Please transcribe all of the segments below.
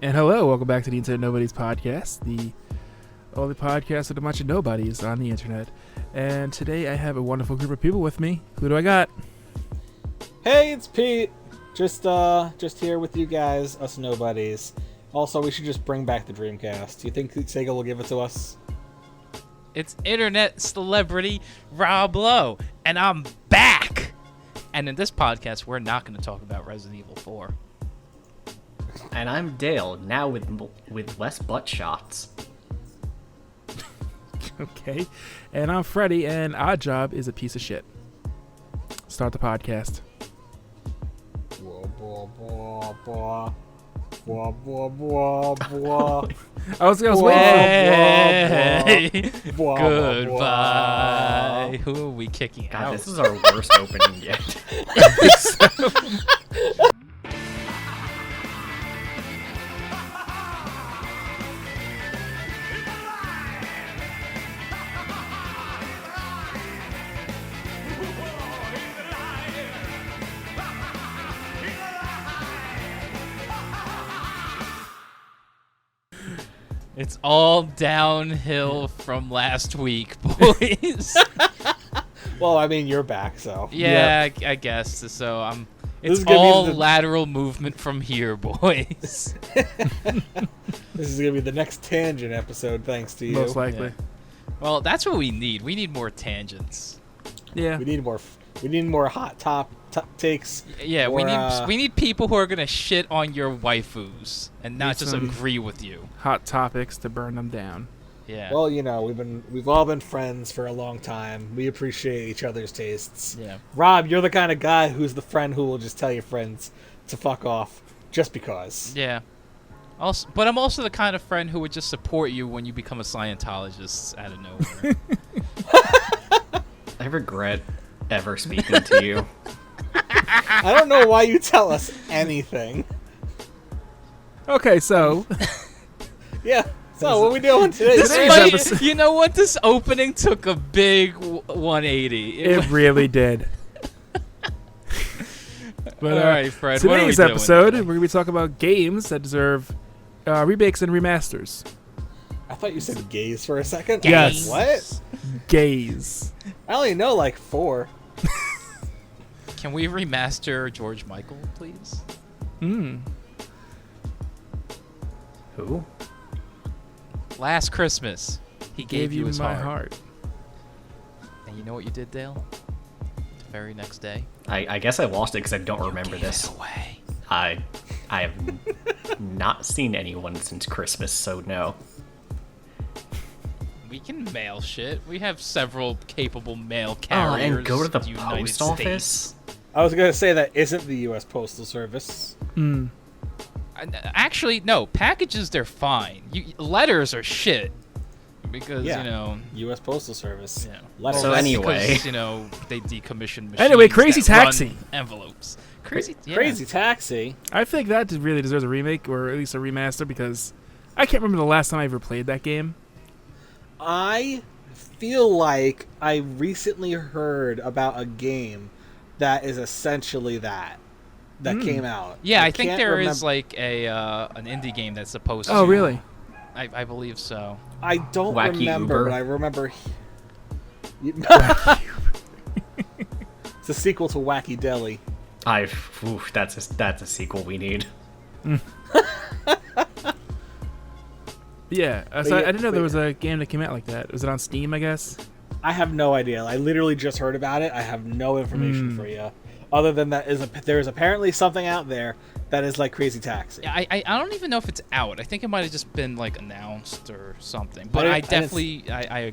And hello, welcome back to the Internet Nobodies podcast, the only podcast with a bunch of nobodies on the internet. And today I have a wonderful group of people with me. Who do I got? Hey, it's Pete. Just here with you guys, us nobodies. Also, we should just bring back the Dreamcast. Do you think Sega will give it to us? It's internet celebrity Rob Lowe, and I'm back! And in this podcast, we're not going to talk about Resident Evil 4. And I'm Dale, now with less butt shots. Okay. And I'm Freddie, and our job is a piece of shit. Start the podcast. Blah, blah, blah, blah. Blah, blah, blah, blah. I was waiting Hey, Blah, blah, goodbye. Who are we kicking God, out? this is our worst opening yet. It's all downhill from last week, boys. Well, I mean, you're back, so. Yeah, I guess. So This it's is gonna be all the- lateral movement from here, boys. This is gonna be the next tangent episode, thanks to you. Most likely. Well, that's what we need. We need more tangents. Yeah. We need more hot top takes. Yeah, or, we need people who are gonna shit on your waifus and not Need just some- agree with you. Hot topics to burn them down. Yeah. Well, you know, we've all been friends for a long time. We appreciate each other's tastes. yeah. Rob, you're the kind of guy who's the friend who will just tell your friends to fuck off just because. Yeah. Also, but I'm also the kind of friend who would just support you when you become a Scientologist out of nowhere. I regret ever speaking to you. I don't know why you tell us anything. Okay, so Yeah. So what are we doing today? This Today's might- episode- you know what? This opening took a big 180. it really did. But All right, Fred. What are we today's doing episode, today? we're going to be talking about games that deserve remakes and remasters. I thought you said gays for a second. Yes. What? Gays. I only know like 4. Can we remaster George Michael, please? Hmm. Who? Last Christmas, he gave you his my heart. heart. And you know what you did, Dale? The very next day, I guess I lost it because I don't remember gave this. it away. I have not seen anyone since Christmas, so no. We can mail shit. We have several capable mail Oh, carriers. and go to the in United post States. office? I was gonna say that isn't the U.S. Postal Service. Hmm. Actually, no. Packages, they're fine. Letters are shit. Because, Yeah. you know... U.S. Postal Service. Yeah. Letters. So that's anyway. because, you know, they decommission machines Anyway, Crazy that run Taxi. envelopes. Crazy, yeah. Crazy Taxi. I think that really deserves a remake or at least a remaster because I can't remember the last time I ever played that game. I feel like I recently heard about a game that is essentially that came out. Yeah, I think can't there is remember- like a an indie game that's supposed to. Oh, really? I believe so. I don't Wacky remember, Uber. but I remember. It's a sequel to Wacky Deli. That's a sequel we need. Yeah. So yeah, I didn't know there but- was a game that came out like that. Was it on Steam, I guess? I have no idea. I literally just heard about it. I have no information for you, other than that there is apparently something out there that is like Crazy Taxi. Yeah, I don't even know if it's out. I think it might have just been like announced or something. But I I didn't- definitely I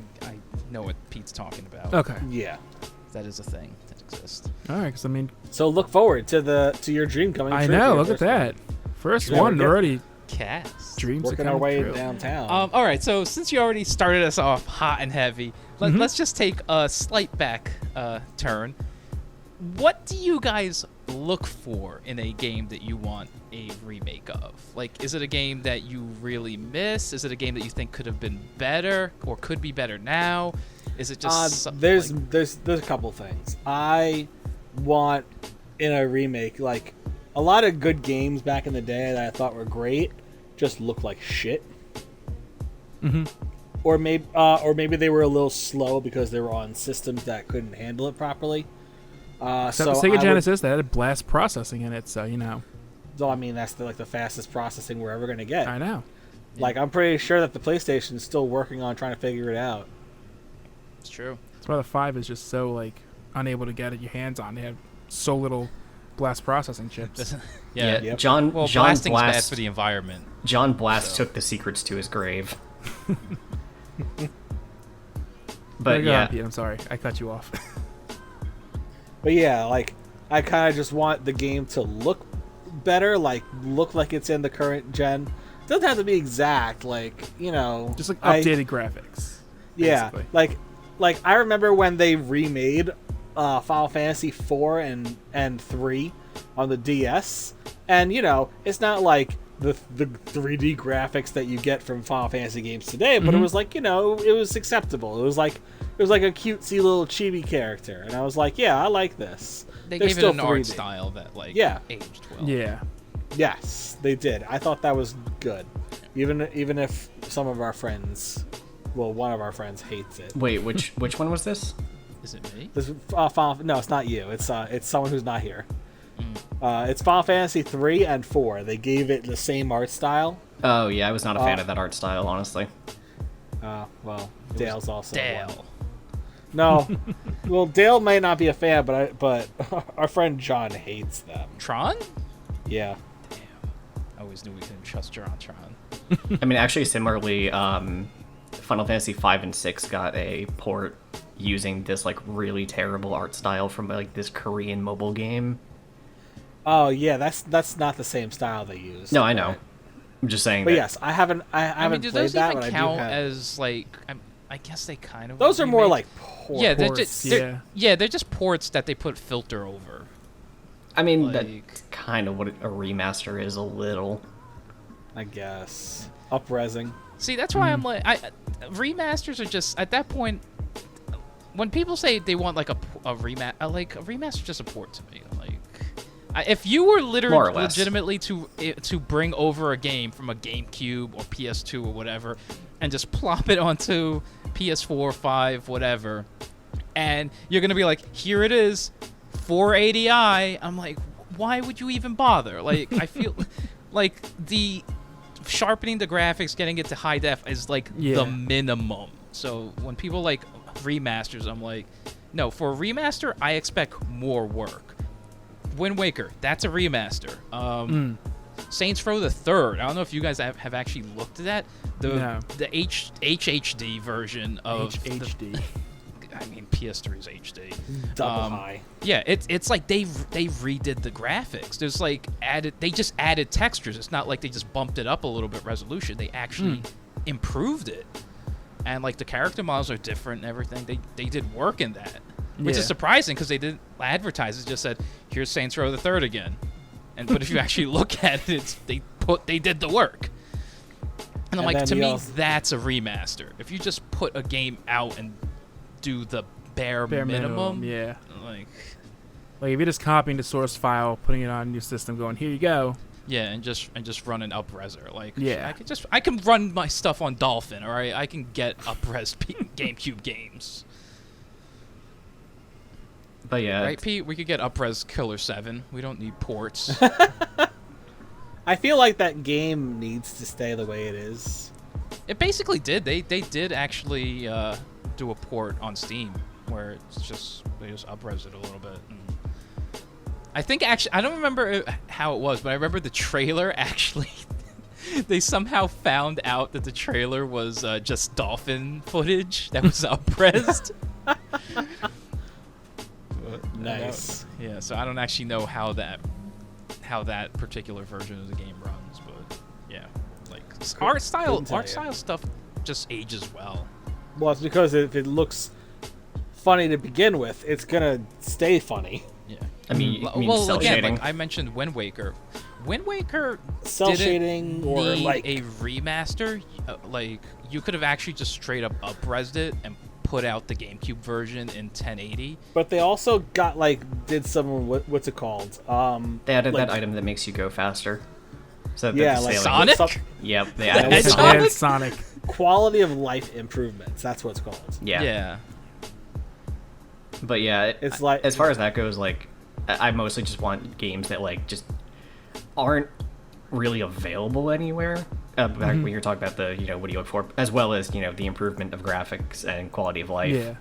know what Pete's talking about. Okay. Yeah. That is a thing that exists. All right. Because I mean, So look forward to your dream coming I true. know. for your Look at first that. First Yeah, one we're already. Cast. Dreams are Working our coming way true. downtown. All right, so since you already started us off hot and heavy, let's just take a slight back turn. What do you guys look for in a game that you want a remake of? Like, is it a game that you really miss? Is it a game that you think could have been better or could be better now? Is it just something there's like- there's a couple things I want in a remake. Like a lot of good games back in the day that I thought were great just look like shit. Mm-hmm. Or maybe they were a little slow because they were on systems that couldn't handle it properly. So Sega Genesis, they had blast processing in it, so So I mean, that's the fastest processing we're ever gonna get. I know. Like, I'm pretty sure that the PlayStation's still working on trying to figure it out. It's true. That's why the 5 is just so unable to get your hands on. They have so little blast processing chips. Yeah. Yep. John blasting's bad Blast for the environment. John Blast took the secrets to his grave. But Go on, yeah, Pete, I'm sorry, I cut you off. But yeah, I kind of just want the game to look better, look like it's in the current gen. It doesn't have to be exact, just updated updated graphics. Yeah, basically. like I remember when they remade Final Fantasy 4 and 3 on the DS, and it's not like the 3D graphics that you get from Final Fantasy games today, but it was it was acceptable. It was like a cutesy little chibi character, and I was like, yeah, I like this. They They're gave it still an art 3D. style that aged well. Yeah. Yes, they did. I thought that was good, even if some of our friends, well, one of our friends hates it. wait, which one was this? Is it me? This no, it's not you. It's someone who's not here. It's Final Fantasy 3 and 4. They gave it the same art style. Oh yeah, I was not a fan of that art style, honestly. Well, Dale's also one. Dale. No, well, Dale may not be a fan, but our friend John hates them. Tron? Yeah. Damn. I always knew we couldn't trust Tron. I mean, actually, similarly, Final Fantasy 5 and 6 got a port using this really terrible art style from this Korean mobile game. Oh yeah, that's not the same style they use. No, I know. I'm just saying. But that yes, I haven't do played those that. even But count I do have. as I guess they kind of. Those are more remake. like ports. Yeah, ports, they're just ports that they put filter over. I mean, like- that's kind of what a remaster is a little. I guess up-resing. See, that's why I'm like, remasters are just at that point. When people say they want a remaster, a remaster just a port to me. If you were More or less. legitimately to bring over a game from a GameCube or PS2 or whatever, and just plop it onto PS4, 5, whatever, and you're gonna be like, here it is, 480i. I'm like, why would you even bother? I feel like the sharpening the graphics, getting it to high def is the minimum. So when people remasters, I'm like, no, for a remaster, I expect more work. Wind Waker, that's a remaster. Saints Row the Third, I don't know if you guys have actually looked at that. The HHD version of HHD. I mean, PS3 is HD. Double high. Yeah, it's like they redid the graphics. There's they just added textures. It's not like they just bumped it up a little bit resolution. They actually improved it. And the character models are different and everything. They did work in that. Which is surprising because they didn't advertise. It just said, "Here's Saints Row the Third again," but if you actually look at it, they did the work. And I'm like, to me, that's a remaster. If you just put a game out and do the bare minimum, yeah. Like if you're just copying the source file, putting it on your system, going, here you go. Yeah, and just run an upreser. Yeah. I can run my stuff on Dolphin. All right, I can get upres GameCube games. But yeah, Right, Pete? We could get upres Killer 7. We don't need ports. I feel like that game needs to stay the way it is. It basically did. They did actually do a port on Steam where they just upres it a little bit. And I think actually I don't remember how it was, but I remember the trailer actually. They somehow found out that the trailer was just dolphin footage that was upres. Nice. Yeah, so I don't actually know how that particular version of the game runs, but yeah, art style stuff just ages well. Well, it's because if it looks funny to begin with, it's gonna stay funny. Yeah. I mean, you mean cell again, shading. I mentioned Wind Waker. Wind Waker Cell didn't shading or need like a remaster. You could have actually just straight up upresed it and put out the GameCube version in 1080. But they also did some what's it called? They added that item that makes you go faster. So that Yeah, they like say, Sonic? Yep, they Yeah, added it's Sonic. And Sonic. quality of life improvements. That's what it's called. Yeah. But yeah, It's like as far as that goes, like I mostly just want games that like just aren't really available anywhere. Back when you're talking about the what do you look for, as well as the improvement of graphics and quality of life.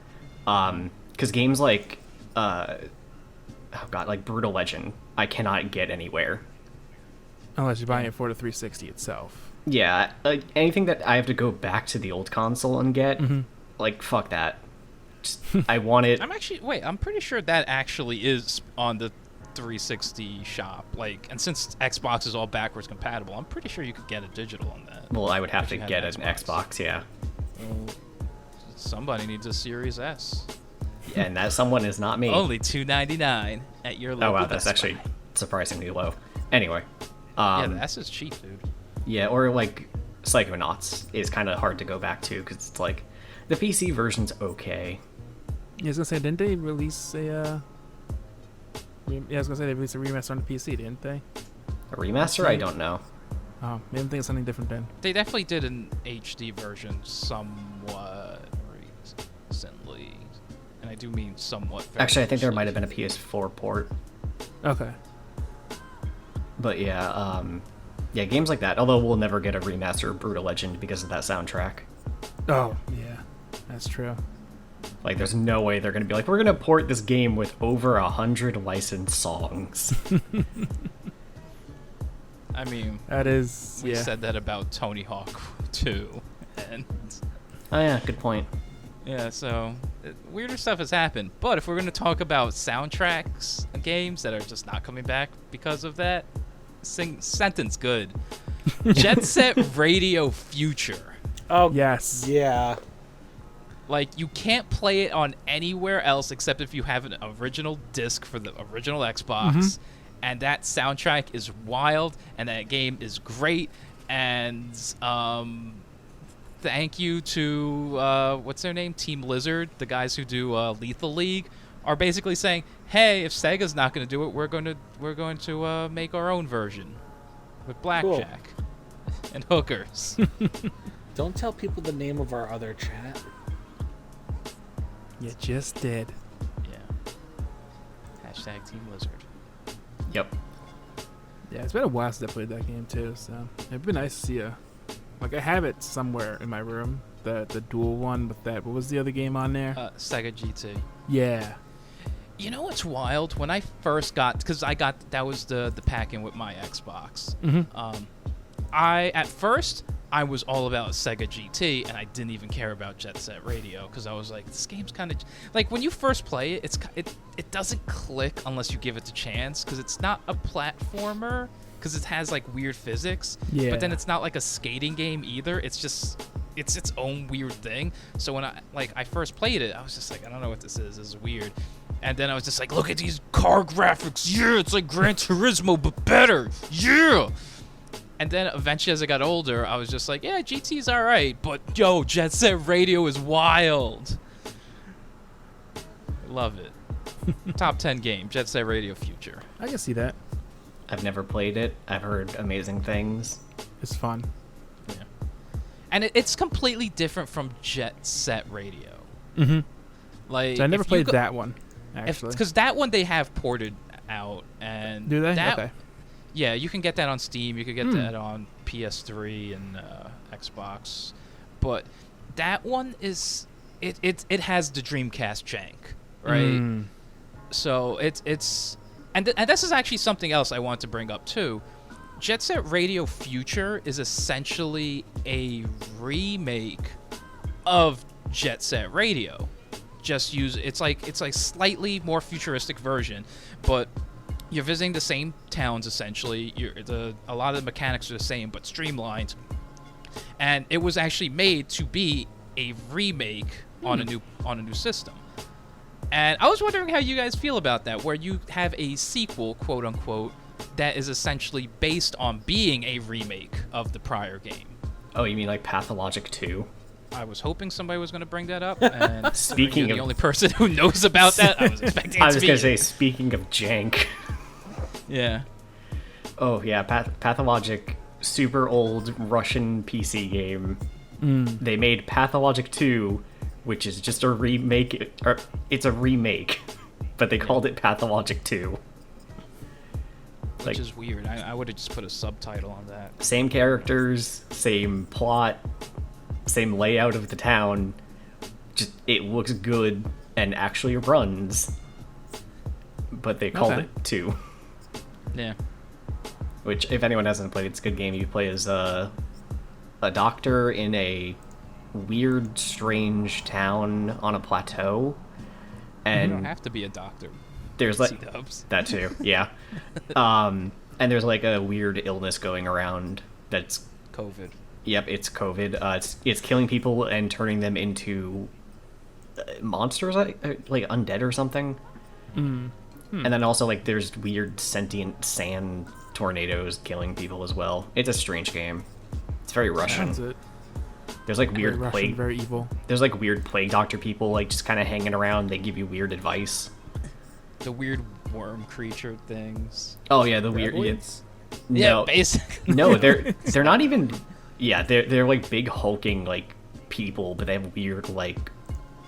Yeah. Because games like like Brutal Legend, I cannot get anywhere. Unless you're buying it for the 360 itself. Yeah, like anything that I have to go back to the old console and get, like fuck that. Just, I want it. I'm pretty sure that actually is on the 360 shop. Like, and since Xbox is all backwards compatible, I'm pretty sure you could get a digital on that. Well, I would have to you had get an an Xbox, yeah. Well, somebody needs a Series S. And that someone is not me. Only $299 at your local Oh wow, Best that's actually Buy. surprisingly low. Anyway, Yeah, the S is cheap, dude. yeah, or like Psychonauts is kind of hard to go back to because it's like the PC version's okay. Yeah, I was gonna say, didn't they release a? I was gonna say they released a remaster on the PC, didn't they? A remaster? I don't know. Oh, maybe I'm thinking something different then. They definitely did an HD version somewhat recently. And I do mean somewhat. Very Actually, I think there might recently. have been a PS4 port. Okay. But yeah, games like that. Although we'll never get a remaster of Brutal Legend because of that soundtrack. Oh, yeah, that's true. Like, there's no way they're gonna be like, we're gonna port this game with over 100 licensed songs. I mean, That is, we yeah. said that about Tony Hawk too, and Oh yeah, good point. yeah, so weirder stuff has happened. But if we're gonna talk about soundtracks and games that are just not coming back because of that, sentence good. Jet Set Radio Future. oh Yes. yeah. Like, you can't play it on anywhere else except if you have an original disc for the original Xbox. And that soundtrack is wild, and that game is great. And thank you to, what's their name? Team Lizard, the guys who do Lethal League, are basically saying, hey, if Sega's not going to do it, we're going to make our own version with blackjack and hookers. Don't tell people the name of our other chat. You just did. Yeah. Hashtag Team Lizard. Yep. Yeah, it's been a while since I played that game too, so it'd be nice to see like I have it somewhere in my room, the dual one with that. What was the other game on there? Sega GT. Yeah. You know what's wild? When I first got, because that was the pack-in with my Xbox. At first I was all about Sega GT, and I didn't even care about Jet Set Radio because I was like, this game's kind of like, when you first play it, it doesn't click unless you give it a chance, because it's not a platformer, because it has like weird physics. Yeah. But then it's not like a skating game either. It's its own weird thing. So when I first played it, I was just like, I don't know what this is. This is weird. And then I was just like, look at these car graphics. Yeah, it's like Gran Turismo, but better. Yeah. And then eventually, as I got older, I was just like, yeah, GT's all right, but yo, Jet Set Radio is wild. I love it. Top 10 game, Jet Set Radio Future. I can see that. I've never played it. I've heard amazing things. It's fun. Yeah. And it's completely different from Jet Set Radio. Like, So I never if you played go- that one, actually. Because that one they have ported out, and Do they? That, Okay. Yeah, you can get that on Steam. You can get that on PS3 and Xbox, but that one is it has the Dreamcast jank, right? So it's and this is actually something else I want to bring up too. Jet Set Radio Future is essentially a remake of Jet Set Radio. It's like slightly more futuristic version, but you're visiting the same towns essentially. A lot of the mechanics are the same but streamlined, and it was actually made to be a remake on a new system. And I was wondering how you guys feel about that, where you have a sequel, quote unquote, that is essentially based on being a remake of the prior game. Oh, you mean like Pathologic 2? I was hoping somebody was going to bring that up, and Speaking you're of- the only person who knows about that, I was expecting I it was to be going to say, you. speaking of jank. Yeah. Oh, yeah, Pathologic super old Russian PC game. Mm. They made Pathologic 2, which is just a remake. Or it's a remake, but they called it Pathologic 2. Which is weird. I would have just put a subtitle on that. Same characters, same plot, same layout of the town. Just it looks good and actually runs. But they called it 2. Yeah. Which, if anyone hasn't played, it's a good game. You play as a doctor in a weird, strange town on a plateau. And You don't have to be a doctor. there's like C-dubs. that too, yeah. And there's like a weird illness going around that's COVID. Yep, it's COVID. It's killing people and turning them into monsters, like undead or something. And then also like there's weird sentient sand tornadoes killing people as well. It's a strange game. It's very Russian. Sounds it. There's like Very weird Russian, plague. very evil. There's like weird plague doctor people like just kind of hanging around. They give you weird advice. The weird worm creature things. Oh yeah, the weird. Yeah, Graboids? no, basically. no, they're not even. Yeah, they're like big hulking like people, but they have weird like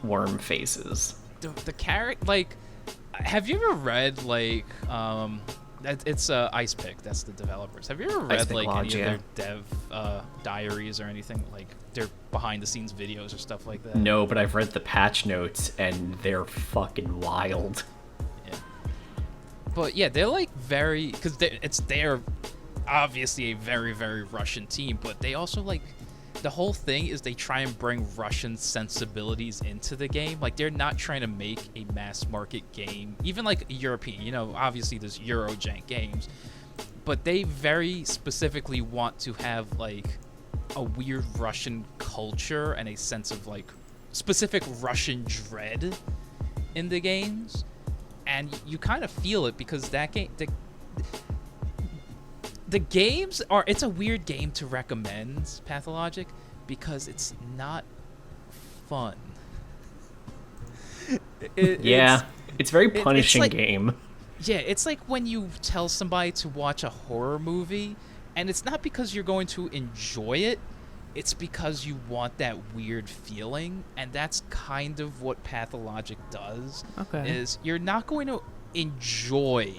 worm faces. The character, like, have you ever read like it's Ice Pick, that's the developers. Have you ever read Pick like Lodge, any of their dev diaries or anything, like their behind the scenes videos or stuff like that? No, but I've read the patch notes and they're fucking wild. Yeah. But yeah, they're like very, because they're obviously a very, very Russian team, but they also like, the whole thing is they try and bring Russian sensibilities into the game. Like, they're not trying to make a mass market game, even like European, you know, obviously there's Eurojank games, but they very specifically want to have like a weird Russian culture and a sense of like specific Russian dread in the games. And you kind of feel it because that game, the games are, it's a weird game to recommend, Pathologic, because it's not fun. It's very punishing it's like, game. Yeah, it's like when you tell somebody to watch a horror movie, and it's not because you're going to enjoy it, it's because you want that weird feeling, and that's kind of what Pathologic does. Okay. Is you're not going to enjoy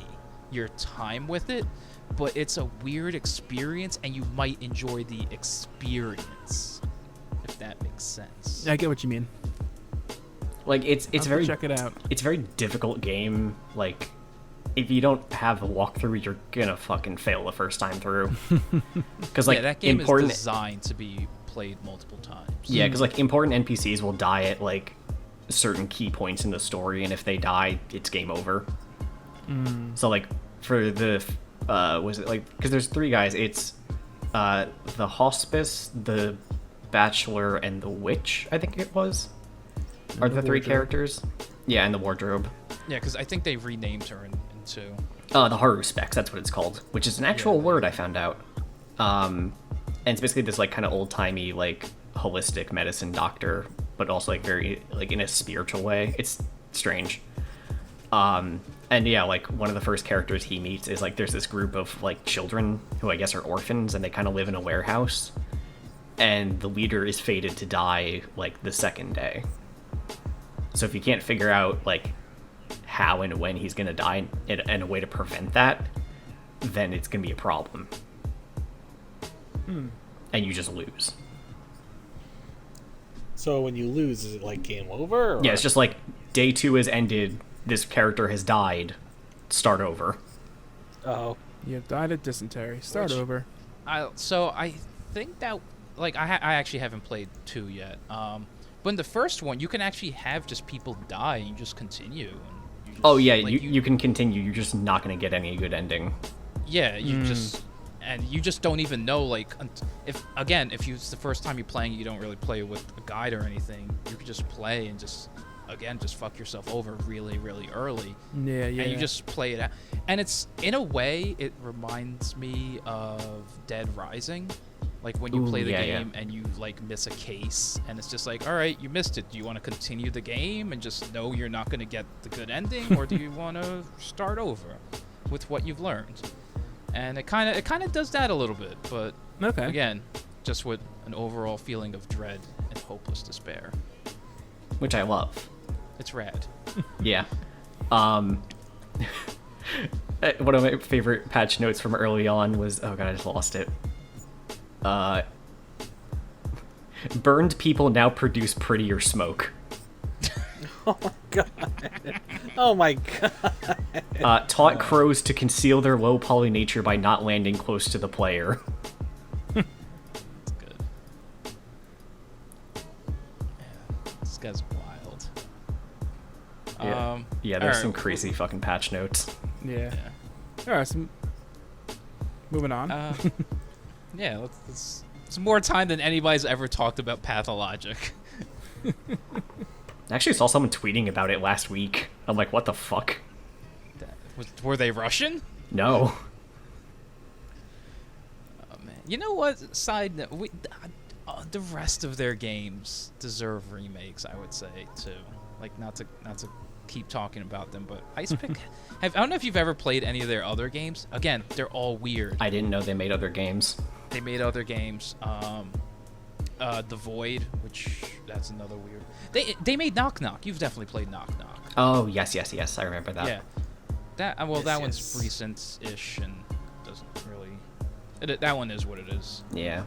your time with it, but it's a weird experience, and you might enjoy the experience, if that makes sense. I get what you mean. Like it's I'll very check it out. It's a very difficult game. Like if you don't have the walkthrough, you're gonna fucking fail the first time through. Because like yeah, that game important, is designed to be played multiple times. yeah, because like important NPCs will die at like certain key points in the story, and if they die, it's game over. So like for the was it like, because there's 3 guys, it's the hospice, the bachelor, and the witch, I think it was, are the 3 wardrobe. characters. Yeah, and the wardrobe. Yeah, because I think they renamed her into. The horror specs, that's what it's called, which is an actual word I found out. And it's basically this like kind of old-timey like holistic medicine doctor, but also like very like in a spiritual way. It's strange. And yeah, like one of the first characters he meets is like there's this group of like children who I guess are orphans, and they kind of live in a warehouse, and the leader is fated to die like the second day. So if you can't figure out like how and when he's gonna die and a way to prevent that, then it's gonna be a problem. And you just lose. So when you lose, is it like game over? Or? Yeah, it's just like day 2 has ended, this character has died, start over. Oh. You have died of dysentery. Start Which- over. So I think that, like, I actually haven't played 2 yet. But in the first one, you can actually have just people die and you just continue. And you just, Oh yeah, like, you can continue, you're just not gonna get any good ending. Yeah, you just don't even know, like, if it's the first time you're playing, you don't really play with a guide or anything, you could just play and just fuck yourself over really, really early. Yeah, yeah. And you just play it out. And it's, in a way, it reminds me of Dead Rising. Like, when you play the game and you, like, miss a case, and it's just like, all right, you missed it. Do you want to continue the game and just know you're not going to get the good ending, or do you want to start over with what you've learned? And it kind of does that a little bit, but Okay. Again, just with an overall feeling of dread and hopeless despair. Which I love. It's rad. Yeah. One of my favorite patch notes from early on was, oh god, I just lost it. Burned people now produce prettier smoke. Oh my god. Oh my god. Taught crows to conceal their low poly nature by not landing close to the player. It's good. Yeah, this guy's wild. Yeah, there's alright, some crazy fucking patch notes. Yeah. Yeah. All right. So moving on. Yeah, let's it's more time than anybody's ever talked about Pathologic. I actually saw someone tweeting about it last week. I'm like, what the fuck? Were they Russian? No. Oh man, you know what? Side note, the rest of their games deserve remakes. I would say too. Like not to keep talking about them, but Ice Pick. I don't know if you've ever played any of their other games. Again, they're all weird. I didn't know they made other games. They made other games. The Void, which that's another weird. They made Knock Knock. You've definitely played Knock Knock. Oh, yes, I remember that. Yeah. That Yes, that one's yes. recent-ish and doesn't really. That one is what it is. Yeah.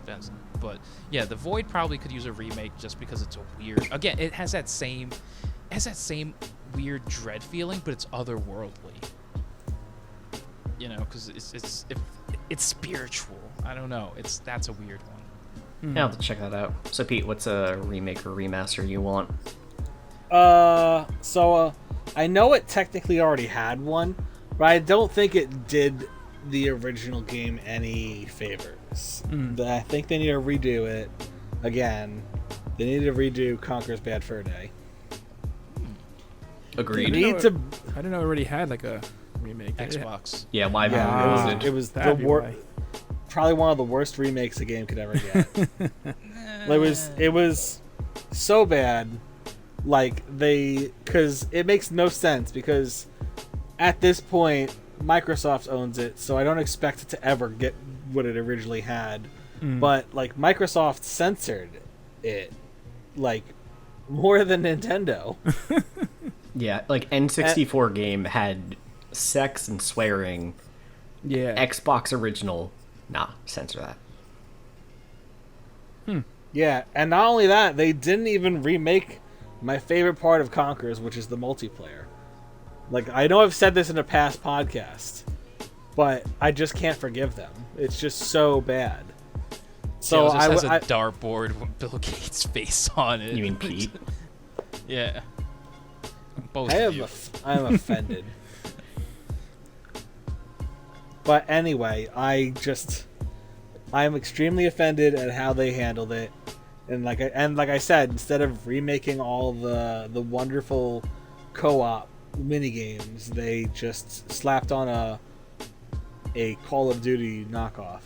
But yeah, The Void probably could use a remake just because it's a weird. Again, it has that same weird dread feeling, but it's otherworldly. You know, because it's spiritual. I don't know. That's a weird one. Yeah, I'll have to check that out. So, Pete, what's a remake or remaster you want? So I know it technically already had one, but I don't think it did the original game any favors. I think they need to redo it again. They need to redo Conker's Bad Fur Day. Agreed. They need to. I didn't know it already had like a remake. Xbox. Yeah, live Yeah, action. it was the That'd be why. probably one of the worst remakes a game could ever get. It was so bad, like because it makes no sense because at this point Microsoft owns it, so I don't expect it to ever get what it originally had. But like Microsoft censored it, like more than Nintendo. Yeah, like N64 game had sex and swearing. Yeah. Xbox original, nah, censor that. Yeah, and not only that, they didn't even remake my favorite part of Conkers, which is the multiplayer. Like, I know I've said this in a past podcast, but I just can't forgive them. It's just so bad. So Jill just has a dartboard with Bill Gates' face on it. You mean Pete? Yeah. Both of you. I'm offended. But anyway, I'm extremely offended at how they handled it, and like I said, instead of remaking all the wonderful co-op mini games, they just slapped on a Call of Duty knockoff,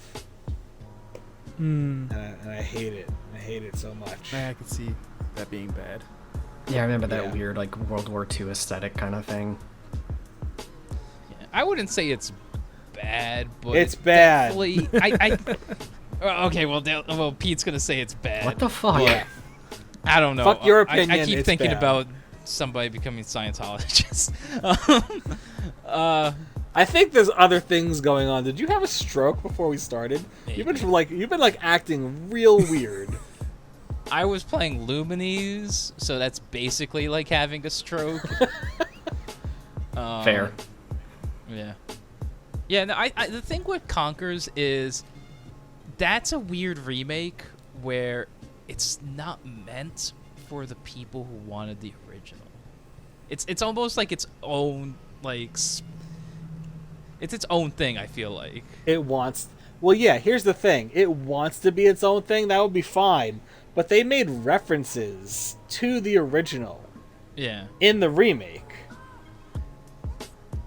and I hate it. I hate it so much. I could see that being bad. Yeah, I remember that Yeah. weird like World War II aesthetic kind of thing. Yeah, I wouldn't say it's bad, but It's bad. Definitely, okay, well, Pete's gonna say it's bad. What the fuck? Yeah. I don't know. Fuck your I opinion, keep it's thinking bad. about somebody becoming Scientologist. I think there's other things going on. Did you have a stroke before we started? Maybe. You've been acting real weird. I was playing Lumines, so that's basically like having a stroke. Fair. Yeah. Yeah, no, I the thing with Conkers is that's a weird remake where it's not meant for the people who wanted the original. It's almost like its own it's its own thing, I feel like. Well, yeah, here's the thing. It wants to be its own thing. That would be fine. But they made references to the original Yeah. in the remake.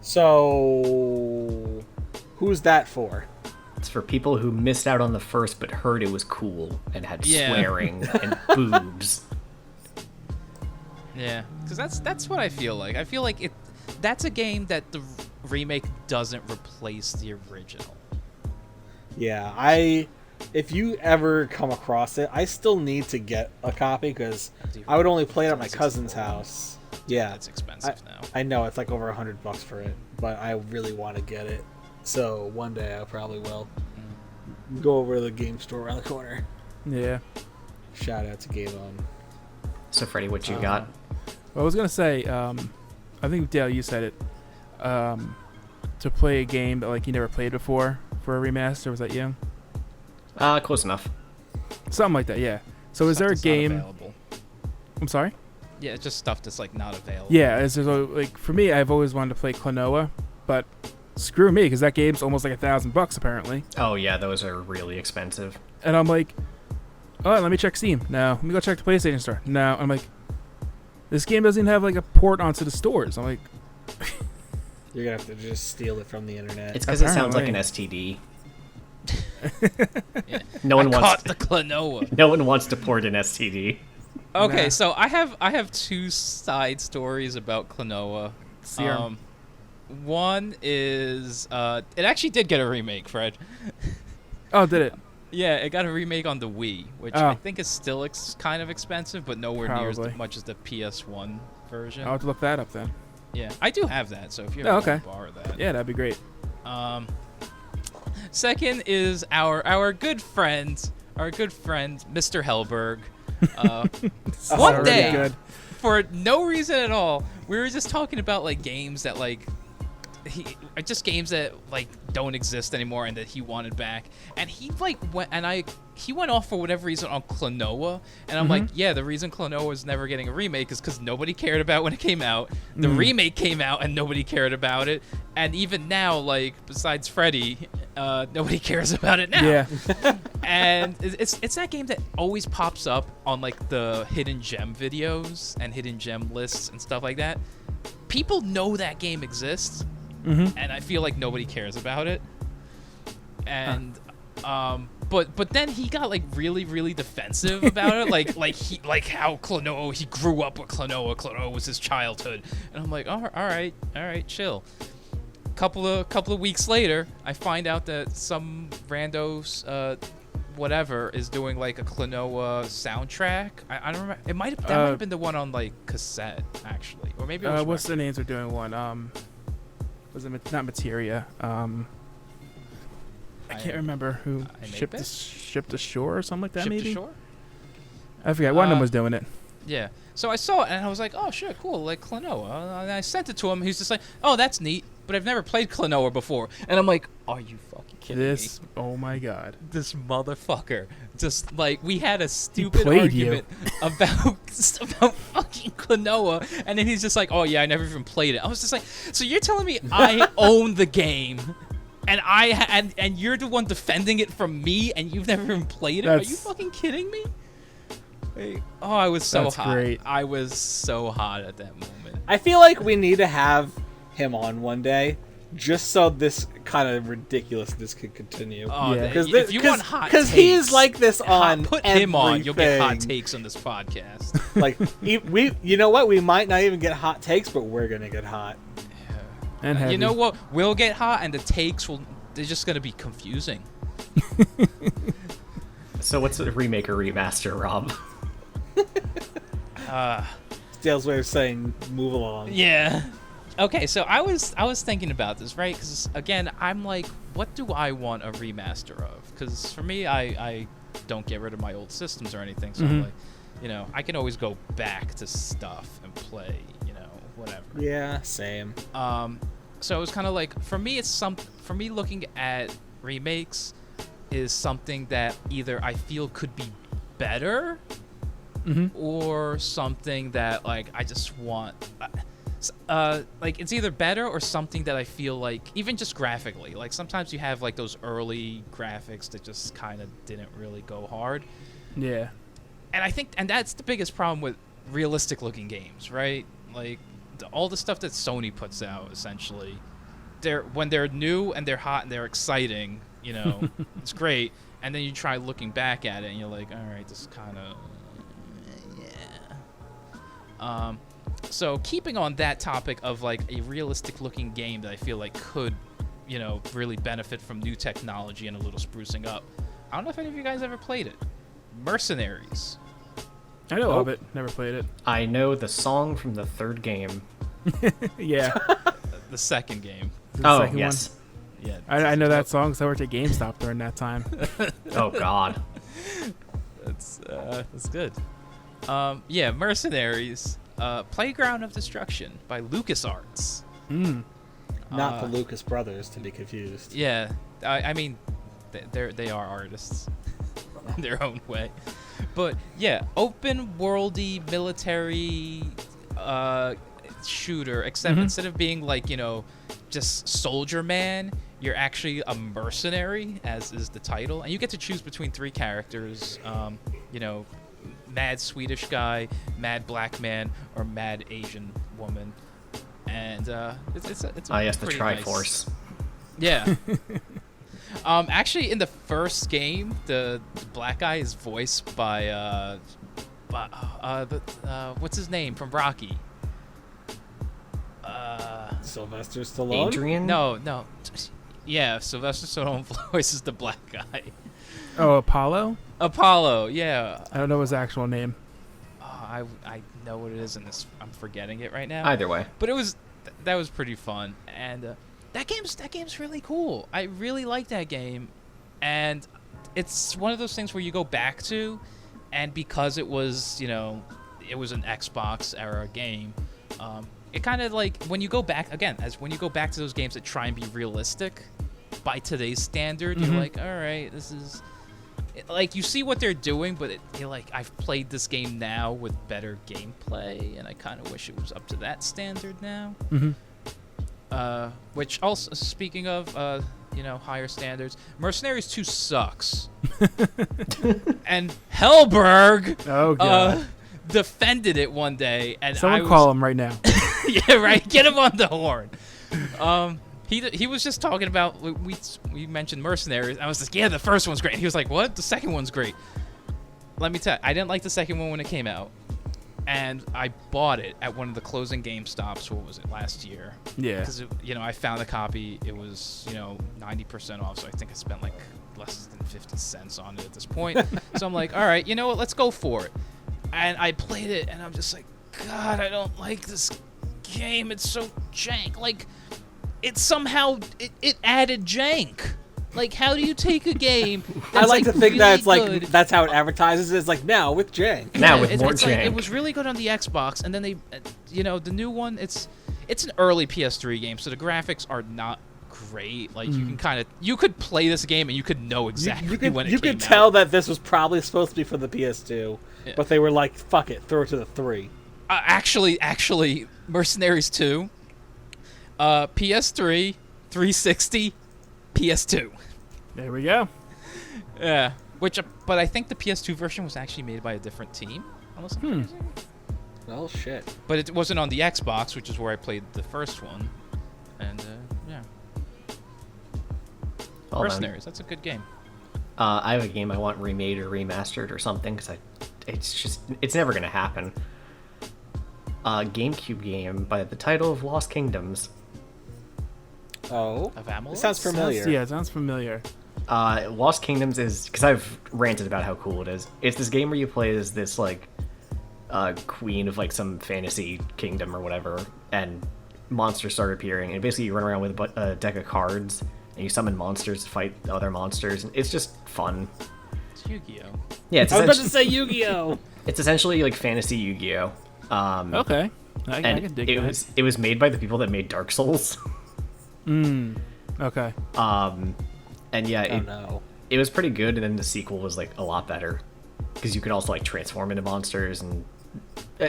So, who's that for? It's for people who missed out on the first but heard it was cool and had Yeah. swearing and boobs. Yeah, because that's what I feel like. I feel like that's a game that the remake doesn't replace the original. Yeah, I if you ever come across it, I still need to get a copy because I would only play it at my cousin's house. Yeah, It's expensive now. I know it's like over $100 for it, but I really want to get it. So one day I probably will go over to the game store around the corner. Yeah. Shout out to Game On. So Freddie, what you got? Well, I was gonna say, I think Dale, you said it. To play a game that like you never played before for a remaster. Was that you? Close enough. Something like that. Yeah. So is there a Stuff that's not game? available. I'm sorry. Yeah, it's just stuff that's like not available. Yeah. Like for me, I've always wanted to play Klonoa, but screw me because that game's almost like $1,000 apparently. Oh yeah, those are really expensive. And I'm like, oh, let me check Steam. No, let me go check the PlayStation Store. No, I'm like, this game doesn't even have like a port onto the stores. I'm like, You're gonna have to just steal it from the internet. It's because it sounds like an STD. Yeah. No one I wants. caught the Klonoa. No one wants to port an STD. Okay, Nah. so I have two side stories about Klonoa. Serum. One is it actually did get a remake, Fred. Oh, did it? Yeah, it got a remake on the Wii, which Oh. I think is still kind of expensive, but nowhere near as Probably. much as the PS1 version. I'll have to look that up then. Yeah, I do have that, so if you Oh, ever okay. borrow that. Yeah, that'd be great. Second is our good friend, Mr. Hellberg. This is One already day, good. for no reason at all, we were just talking about like games that like just games that like don't exist anymore and that he wanted back, and he like he went off for whatever reason on Klonoa, and I'm like, yeah, the reason Klonoa is never getting a remake is because nobody cared about it when it came out. The remake came out and nobody cared about it, and even now, like besides Freddy, nobody cares about it now. Yeah. And it's that game that always pops up on like the hidden gem videos and hidden gem lists and stuff like that. People know that game exists, and I feel like nobody cares about it. And but then he got like really defensive about it, like how Klonoa, he grew up with Klonoa was his childhood, and I'm like, all right, chill. Couple of weeks later, I find out that some randos whatever is doing like a Klonoa soundtrack. I don't remember. That might have been the one on like cassette actually, or maybe it was What's the names are doing one? Was it not Materia? I can't remember who shipped ashore or something like that. Ship maybe to Shore? I forget. One of them was doing it. Yeah. So I saw it and I was like, oh shit, cool, like Klonoa. And I sent it to him. He's just like, oh, that's neat, but I've never played Klonoa before. And I'm like, are you fucking kidding me? Oh my god. This motherfucker. Just like we had a stupid played you. argument about fucking Klonoa, and then he's just like, oh yeah, I never even played it. I was just like, so you're telling me I own the game, and and you're the one defending it from me, and you've never even played it? Are you fucking kidding me? Like, oh, I was so That's hot. great. I was so hot at that moment. I feel like we need to have him on one day, just so this kind of ridiculousness could continue. Oh, Yeah. if you want hot because takes, he's like this on put him on. You'll get hot everything. takes on this podcast. Like you know what? We might not even get hot takes, but we're gonna get hot. And heavy. You know what? We'll get hot, and the takes they're just gonna be confusing. So what's a remake or remaster, Rob? Dale's way of saying move along. Yeah. Okay, so I was thinking about this, right? Because again, I'm like, what do I want a remaster of? Because for me, I don't get rid of my old systems or anything, so I'm like, you know, I can always go back to stuff and play, you know, whatever. Yeah, same. So it was kind of like, for me, for me looking at remakes is something that either I feel could be better, or something that like I just want. Like it's either better or something that I feel like, even just graphically, like sometimes you have like those early graphics that just kind of didn't really go hard. Yeah. And I think, and that's the biggest problem with realistic looking games, right? Like all the stuff that Sony puts out, essentially, when they're new and they're hot and they're exciting, you know, it's great. And then you try looking back at it and you're like, all right, this is kind of, yeah. So keeping on that topic of like a realistic looking game that I feel like could, you know, really benefit from new technology and a little sprucing up, I don't know if any of you guys ever played it. Mercenaries. I know Oh. of it. Never played it. I know the song from the third game. Yeah. The second game. The Oh, second yes. Yeah. I know that song because I worked at GameStop during that time. Oh, God. That's good. Yeah, Mercenaries. Playground of Destruction by LucasArts. Not the Lucas brothers, to be confused. Yeah, I mean, they are artists in their own way, but yeah, open worldy military shooter. Except instead of being like just soldier man, you're actually a mercenary, as is the title, and you get to choose between 3 characters. Mad Swedish guy, mad black man, or mad Asian woman. And it's Yes, the pretty Triforce. nice. Yeah. Actually, in the first game, the black guy is voiced by what's his name from Rocky? Sylvester Stallone? Adrian? No. Yeah, Sylvester Stallone voices the black guy. Oh, Apollo? Apollo, yeah. I don't know his actual name. Oh, I know what it is, and I'm forgetting it right now. Either way. But that was pretty fun, and that game's really cool. I really like that game, and it's one of those things where you go back to, and because it was it was an Xbox era game, it kind of like when you go back to those games that try and be realistic by today's standard, you're like, all right, this is. Like, you see what they're doing, but you're like, I've played this game now with better gameplay, and I kind of wish it was up to that standard now. Which also, speaking of, higher standards, Mercenaries 2 sucks. And Hellberg Oh, God. defended it one day, and Someone call him right now. Yeah, right. Get him on the horn. He was just talking about we mentioned Mercenaries. I was like, yeah, the first one's great. And he was like, what? The second one's great. Let me tell you, I didn't like the second one when it came out, and I bought it at one of the closing GameStops. What was it, last year? Yeah. Because I found a copy. It was 90% off, so I think I spent like less than 50 cents on it at this point. So I'm like, all right, you know what? Let's go for it. And I played it, and I'm just like, God, I don't like this game. It's so jank. Like. It somehow it added jank. Like, how do you take a game? That's I like to think really that it's like good? that's how it advertises. It's like now with jank. Now with it's more like, jank. it was really good on the Xbox, and then they, the new one. It's an early PS3 game, so the graphics are not great. Like you could play this game and you could know exactly when it you came could tell out. that this was probably supposed to be for the PS2, but they were like, "Fuck it, throw it to the 3." Actually, Mercenaries 2. PS3, 360, PS2. There we go. Yeah. But I think the PS2 version was actually made by a different team. Unless I'm crazy. Oh shit! But it wasn't on the Xbox, which is where I played the first one. And yeah. Well, Mercenaries, that's a good game. I have a game I want remade or remastered or something because it's never gonna happen. GameCube game by the title of Lost Kingdoms. Oh, Of Amalur? it sounds familiar. Yeah, it sounds familiar. Lost Kingdoms is because I've ranted about how cool it is. It's this game where you play as this like queen of like some fantasy kingdom or whatever, and monsters start appearing, and basically you run around with a deck of cards and you summon monsters to fight other monsters, and it's just fun. It's Yu-Gi-Oh. Yeah, it's I was about to say Yu-Gi-Oh. it's essentially like fantasy Yu-Gi-Oh. Okay. I And can dig it that. was made by the people that made Dark Souls. Okay. And yeah, Oh no. it was pretty good, and then the sequel was like a lot better because you could also like transform into monsters and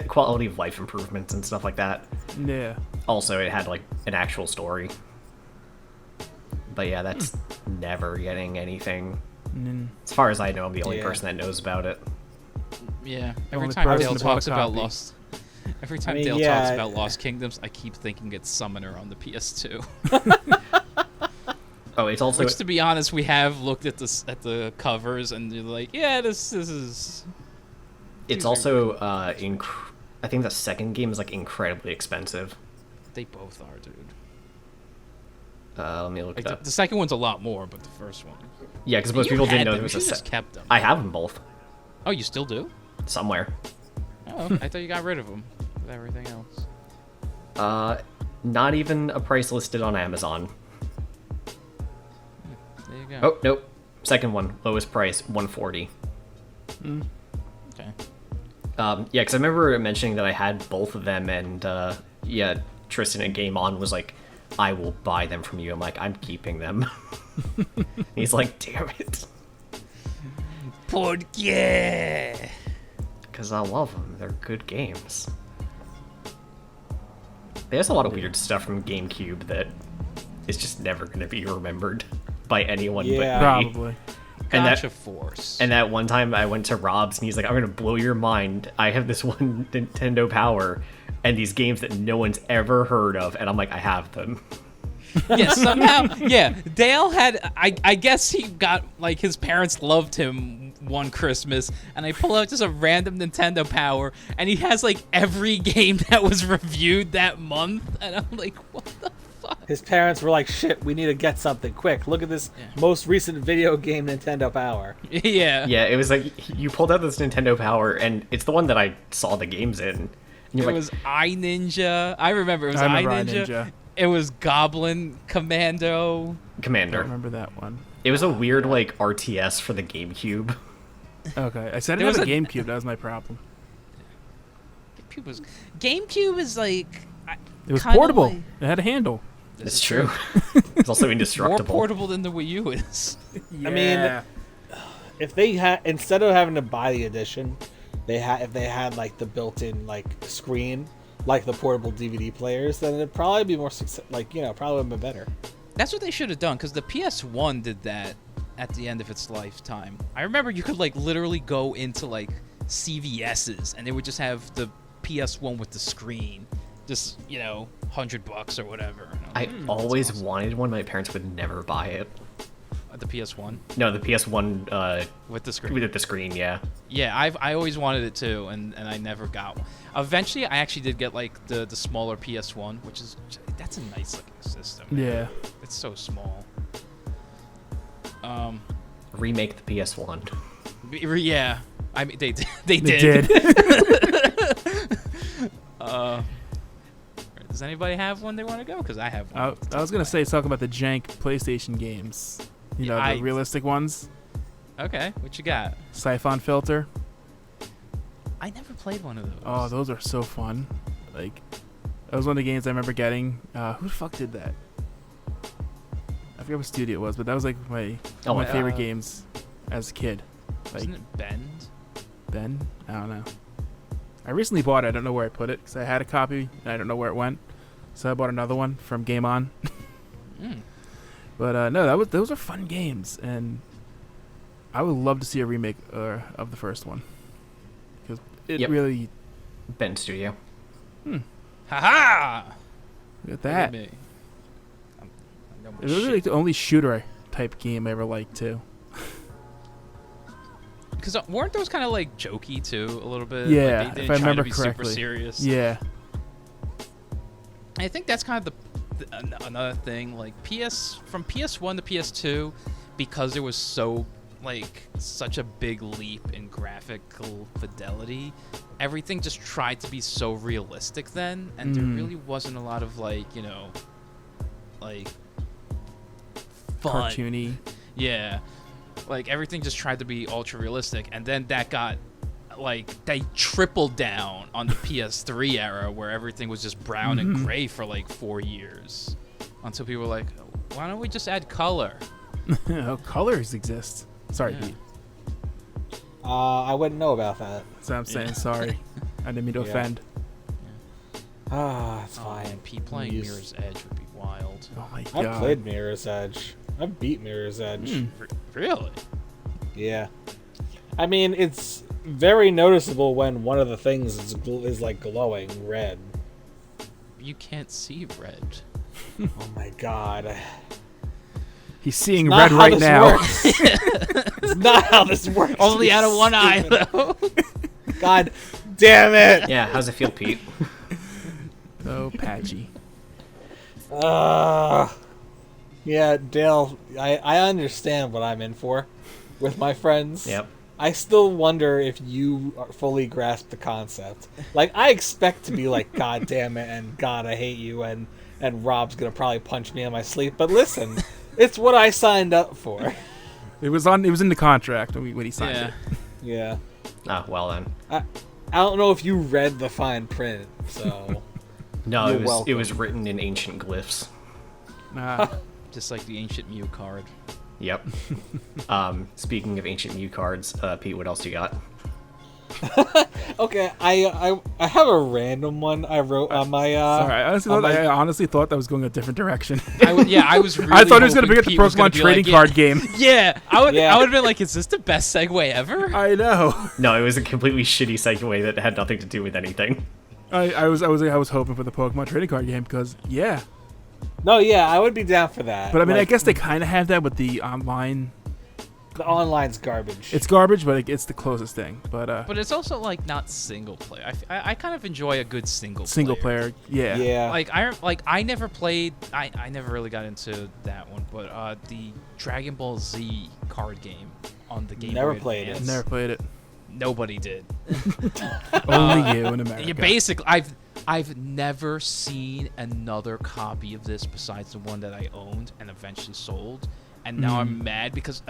quality of life improvements and stuff like that. Yeah. Also, it had like an actual story. But yeah, that's never getting anything. As far as I know, I'm the only Yeah. person that knows about it. Yeah. Every Only time person Dale to buy a talks about copy. Lost... Every time mean, Dale yeah, talks about Lost Kingdoms, I keep thinking it's Summoner on the PS2. Oh, it's also Which, to be honest, we have looked at the covers, and you're like, yeah, this is... it's also I think the second game is like incredibly expensive. They both are, dude. Let me look Like, it up. the second one's a lot more, but the first one... Yeah, because most You people didn't had know them. there was You a should've set. just kept them. I have them both Oh, you still do? somewhere. Oh, I thought you got rid of them with everything else. Not even a price listed on Amazon. There you go. Oh nope, second one, lowest price, $140. Okay. Yeah, because I remember mentioning that I had both of them, and yeah, Tristan at Game On was like, "I will buy them from you." I'm like, "I'm keeping them." He's like, "Damn it," Porque. because I love them. They're good games. There's a lot of weird stuff from GameCube that is just never going to be remembered by anyone Yeah. but me. Probably. And Gotcha Force. And that one time I went to Rob's and he's like, "I'm gonna blow your mind. I have this one Nintendo Power and these games that no one's ever heard of," and I'm like, "I have them." Yeah, somehow, yeah. Dale had, I guess he got, like, his parents loved him one Christmas, and I pull out just a random Nintendo Power, and he has, like, every game that was reviewed that month, and I'm like, what the fuck? His parents were like, "Shit, we need to get something quick. Look at this most recent video game Nintendo Power." Yeah. Yeah, it was like you pulled out this Nintendo Power, and it's the one that I saw the games in. And It you're like, was iNinja. I remember it was I remember iNinja. iNinja. It was Goblin Commando. I Commander. remember that one. It was a weird like RTS for the GameCube. Okay, I said I There had was a a- GameCube. That was my problem. GameCube is like It was kinda portable. like- It had a handle. It's true. It's also more indestructible. portable than the Wii U is. I mean, if they had, instead of having to buy the edition, if they had like the built-in like screen, like the portable DVD players, then it'd probably be more probably would have been better. That's what they should have done, because the PS1 did that at the end of its lifetime. I remember you could like literally go into like CVS's and they would just have the PS1 with the screen, just $100 or whatever. I always wanted one. My parents would never buy it. The PS1 No, the PS1 with the screen. with the screen, yeah. Yeah, I always wanted it too, and I never got one. Eventually, I actually did get like the smaller PS1, that's a nice looking system. Yeah. It's so small. Remake the PS1. Yeah, I mean they did. They did. Does anybody have one they want to go? Because I have one. I was gonna say talk about the jank PlayStation games. You know, the realistic ones. Okay, what you got? Siphon Filter. I never played one of those. Oh, those are so fun. Like, that was one of the games I remember getting. Who the fuck did that? I forget what studio it was, but that was like one of my favorite games as a kid. Like, Wasn't it Bend? Ben? I don't know. I recently bought it. I don't know where I put it because I had a copy and I don't know where it went. So I bought another one from Game On. But no, those are fun games, and I would love to see a remake of the first one because it really. Ben Studio. Ha-ha! Look at that. Look at me. It was like the only shooter type game I ever liked too. Because weren't those kind of like jokey too, a little bit? Yeah, like, they if didn't I try remember to be correctly. super serious. Yeah. I think that's kind of another thing. Like from PS1 to PS2, because it was so such a big leap in graphical fidelity, everything just tried to be so realistic then, and there really wasn't a lot of like fun. Cartoony. Yeah. Like everything just tried to be ultra realistic, and then that got they tripled down on the PS3 era where everything was just brown and gray for like 4 years until people were like, why don't we just add color? Oh, colors exist. Sorry, Yeah. Pete. I wouldn't know about that. So I'm saying sorry. I didn't mean to Yeah. offend. It's Oh, fine. and Pete playing Yes. Mirror's Edge would be wild. Oh my god. I've played Mirror's Edge. I've beat Mirror's Edge. Really? Yeah. I mean, it's very noticeable when one of the things is like glowing red. You can't see red. Oh my god. He's seeing Not red how right this now. works. It's not how this works. Only you out of one eye, stupid- though. God damn it. Yeah, how's it feel, Pete? Oh, patchy. Yeah, Dale, I understand what I'm in for with my friends. Yep. I still wonder if you fully grasp the concept. Like, I expect to be like, God damn it, and God, I hate you, and Rob's gonna probably punch me in my sleep. But listen, it's what I signed up for. It was in the contract when he signed it. Yeah. Ah, well then. I don't know if you read the fine print, so... No, You're it welcome. was written in ancient glyphs. Just like the ancient Mew card. Yep. Speaking of ancient Mew cards, Pete, what else you got? Okay, I have a random one I wrote on my... Sorry, I honestly thought that was going a different direction. I was really I thought he was going to bring up the Pete was gonna Pokemon be trading like, card game. Yeah, I would Yeah. have been like, is this the best segue ever? I know. No, it was a completely shitty segue that had nothing to do with anything. I was hoping for the Pokemon trading card game because No, yeah, I would be down for that. but I mean Like, I guess they kind of have that with the online. the online's garbage. It's garbage, but it's the closest thing. But it's also like not single player. I kind of enjoy a good single player, yeah. Yeah. I never played. I never really got into that one. But the Dragon Ball Z card game on the Game Never Boy played it. Advance, Never played it. Nobody did. Only you in America. Yeah, basically, I've never seen another copy of this besides the one that I owned and eventually sold. And now I'm mad because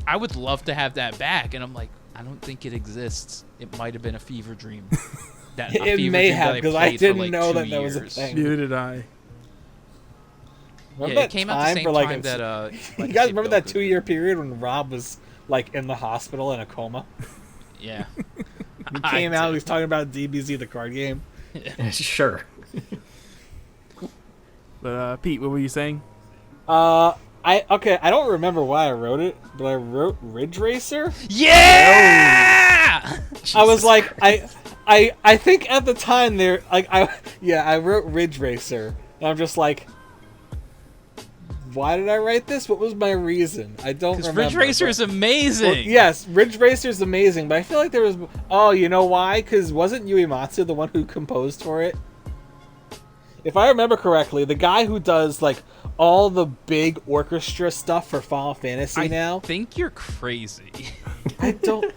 I would love to have that back, and I'm like, I don't think it exists. It might have been a fever dream. It may have, because I didn't know that there was a thing. Neither did I. Remember Yeah, it that came out the time same for, like, time that you guys remember that 2-year period when Rob was like in the hospital in a coma? Yeah. He came out. He was talking about DBZ, the card game. Sure. But Pete, what were you saying? I don't remember why I wrote it, but I wrote Ridge Racer. Yeah. I was like, I think at the time there, like, I wrote Ridge Racer, and I'm just like, why did I write this? What was my reason? I don't remember. Ridge Racer is amazing. Well, yes, Ridge Racer is amazing, but I feel like there was. Oh, you know why? Because wasn't Uematsu the one who composed for it? If I remember correctly, the guy who does like all the big orchestra stuff for Final Fantasy now. I think you're crazy. I don't.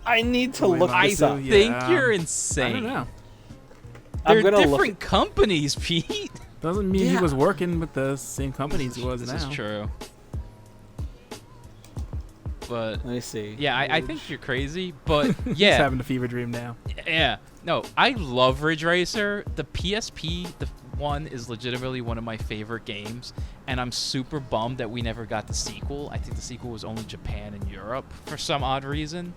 I need to look I this up. think you're insane. I don't know. They're gonna look different companies, Pete. Doesn't mean he Yeah. was working with the same companies he was This now. is true. But Let me see. yeah, I think you're crazy. But He's yeah, having a fever dream now. yeah. No, I love Ridge Racer. The PSP, one is legitimately one of my favorite games, and I'm super bummed that we never got the sequel. I think the sequel was only Japan and Europe for some odd reason.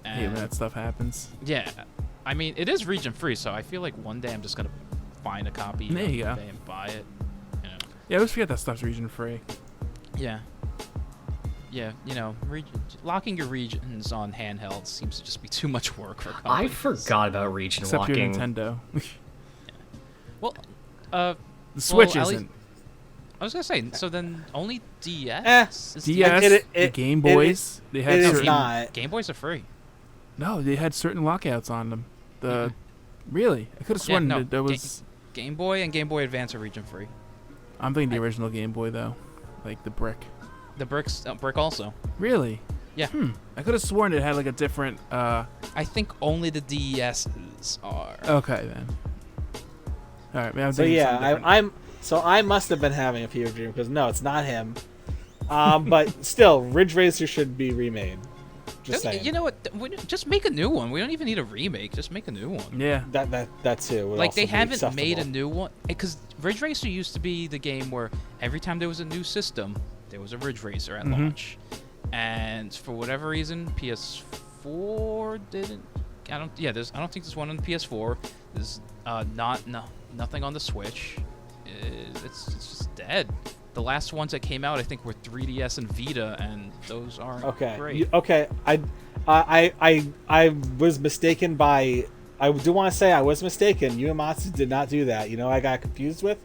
Hey, when that stuff happens. Yeah, I mean it is region free, so I feel like one day I'm just gonna find a copy There you on go. eBay and buy it. You know. Yeah, I always forget that stuff's region free. Yeah. Yeah, you know, locking your regions on handheld seems to just be too much work for I companies. forgot about region Except for locking. Nintendo. Well, the Switch at least- isn't. I was gonna say, so then only DS. Eh, is DS, it- the Game Boys, they had it is certain. not. Game Boys are free. No, they had certain lockouts on them. Really, I could have sworn no, that was. Game Boy and Game Boy Advance are region free. I'm thinking the original Game Boy though, like the brick. The brick also. Really? Yeah. I could have sworn it had like a different. I think only the DSs are. Okay then. All right, man. I'm So thinking yeah, something different. I must have been having a fever dream because no, it's not him. But still, Ridge Racer should be remade. Just saying. You know what? Just make a new one. We don't even need a remake. Just make a new one. Yeah. That too. Would Like also they be haven't made a acceptable. new one because Ridge Racer used to be the game where every time there was a new system, there was a Ridge Racer at launch, and for whatever reason, PS4 didn't. I don't think there's one on the PS4. There's nothing on the Switch. It's just dead. The last ones that came out, I think, were 3DS and Vita, and those aren't great. Okay. I was mistaken by. I do want to say I was mistaken. Uematsu did not do that. You know, I got confused with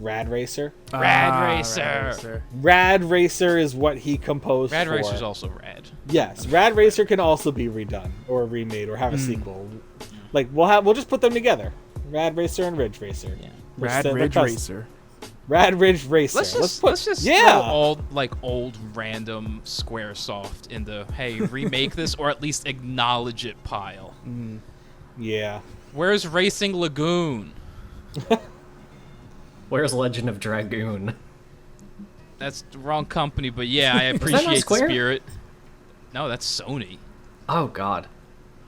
Rad Racer. Rad Racer. Rad Racer is what he composed. Rad for. Racer's also rad. Yes, Rad Racer can also be redone or remade or have a sequel. Like we'll just put them together. Rad Racer and Ridge Racer. Yeah. Rad They're Ridge cousins. Racer. Rad Ridge Racer. Let's just throw old random SquareSoft in the hey remake this or at least acknowledge it pile. Yeah. Where's Racing Lagoon? Where's Legend of Dragoon? That's the wrong company, but yeah, I appreciate the Square? spirit. No, that's Sony. Oh God.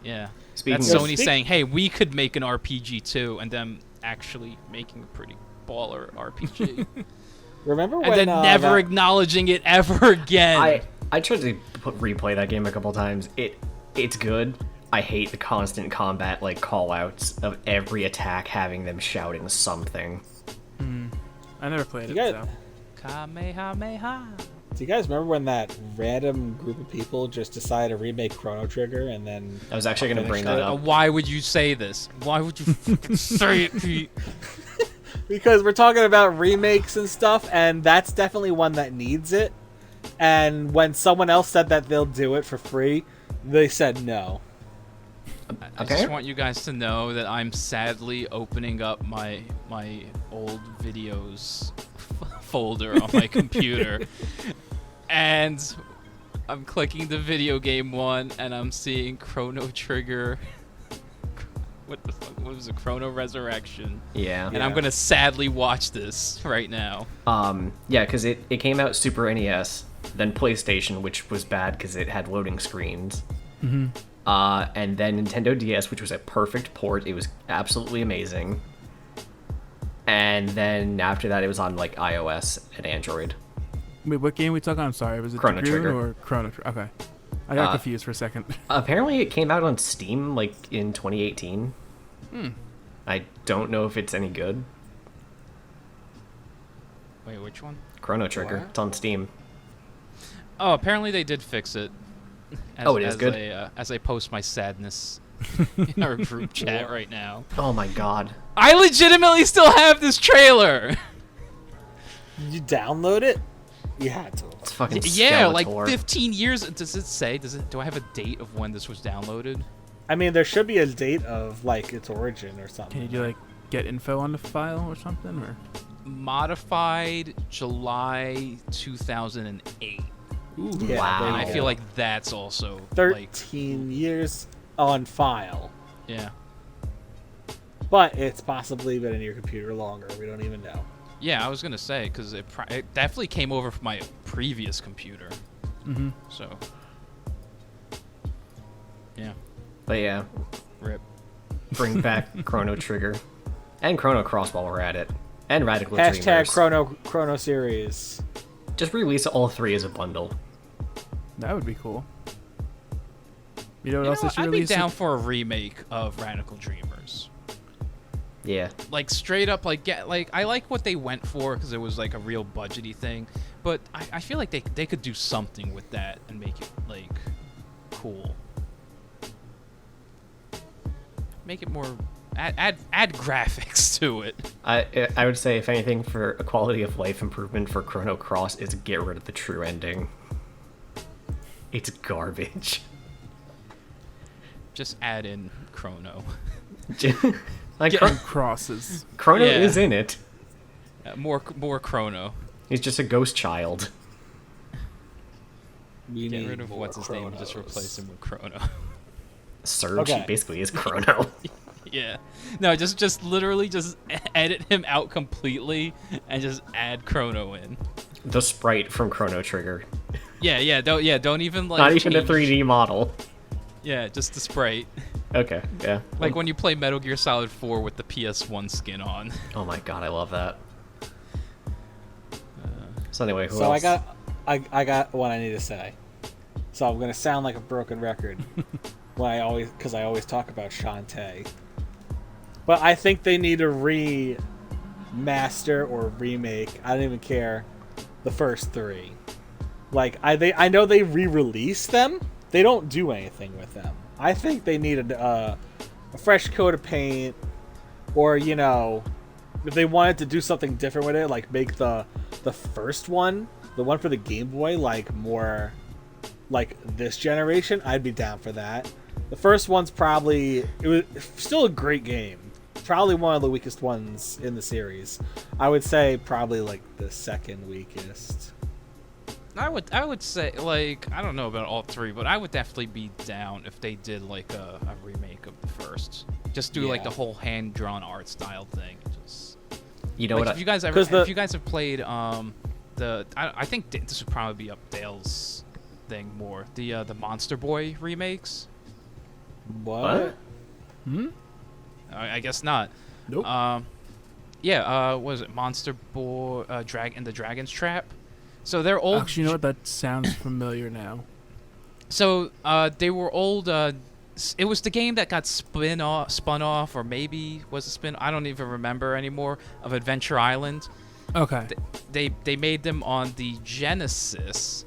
Yeah. Speaking That's of- Sony saying, hey, we could make an RPG too, and them actually making a pretty baller RPG. Remember when and then never that- acknowledging it ever again. I tried to replay that game a couple times. It's good. I hate the constant combat call outs of every attack having them shouting something. I never played it. guys- So. Kamehameha. Do you guys remember when that random group of people just decided to remake Chrono Trigger and then... I was actually going to bring that up. Why would you say this? Why would you fucking say it, Pete? Because we're talking about remakes and stuff, and that's definitely one that needs it. And when someone else said that they'll do it for free, they said no. I just want you guys to know that I'm sadly opening up my old videos folder on my computer, and I'm clicking the video game one, and I'm seeing Chrono Trigger. What the fuck? What was it? Chrono Resurrection. Yeah. And I'm gonna sadly watch this right now. Yeah, because it came out Super NES, then PlayStation, which was bad because it had loading screens. And then Nintendo DS, which was a perfect port. It was absolutely amazing. And then after that, it was on iOS and Android. Wait, what game we talking? I'm sorry. Was it Chrono Dragoon Trigger. or Chrono Trigger? Okay. I got confused for a second. Apparently, it came out on Steam in 2018. I don't know if it's any good. Wait, which one? Chrono Trigger. What? It's on Steam. Oh, apparently they did fix it. It is good. As I post my sadness in our group chat right now. Oh my God. I legitimately still have this trailer. Did you download it? You had to. It's fucking Yeah, like Skeletor. 15 years. Does it say? Do I have a date of when this was downloaded? I mean, there should be a date of its origin or something. Can you do get info on the file or something? Or Modified July 2008. ooh, Yeah, Wow. And I there you feel go. like that's also 13 years on file. yeah. But it's possibly been in your computer longer. We don't even know. Yeah, I was gonna say because it definitely came over from my previous computer. So. Yeah. But yeah, Rip. bring back Chrono Trigger. And Chrono Cross while we're at it. And Radical Hashtag Dreamers. Chrono Series. Just release all three as a bundle. that would be cool. You know what else they should I'd be release? down for a remake of Radical Dreamers. Yeah. Like straight up, I like what they went for because it was like a real budgety thing, but I feel like they could do something with that and make it cool. Make it more add graphics to it. I would say, if anything, for a quality of life improvement for Chrono Cross is get rid of the true ending. It's garbage. Just add in Chrono. Crosses. Chrono Yeah. is in it. More Chrono. He's just a ghost child. We Get need rid of more what's his name. Just Chronos. replace him with Chrono. Surge Okay. basically is Chrono. Yeah. No, just literally just edit him out completely and just add Chrono in. The sprite from Chrono Trigger. Yeah. Don't even Not even a change- 3D model. Yeah, just the sprite. Okay, yeah. Like when you play Metal Gear Solid 4 with the PS1 skin on. Oh my god, I love that. So anyway, who So else? I got what I need to say. So I'm gonna sound like a broken record because I always talk about Shantae. But I think they need to remaster or remake. I don't even care. The first three. I know they re-release them. They don't do anything with them. I think they need a fresh coat of paint, or if they wanted to do something different with it, make the first one, the one for the Game Boy, more this generation. I'd be down for that. The first one's it was still a great game. probably one of the weakest ones in the series. I would say probably like the second weakest. I would say, like, I don't know about all three, but I would definitely be down if they did like a remake of the first. Just do like the whole hand drawn art style thing. Just You know like, what? if you guys ever, if you guys have played I think this would probably be up Dale's thing more. The Monster Boy remakes. What? I guess not. Nope. What was it Monster Boy? And the Dragon's Trap. So they're old. Actually, you know what? That sounds familiar now. So they were old. It was the game that got spun off, or maybe was a spin. I don't even remember anymore. Of Adventure Island. Okay. They made them on the Genesis,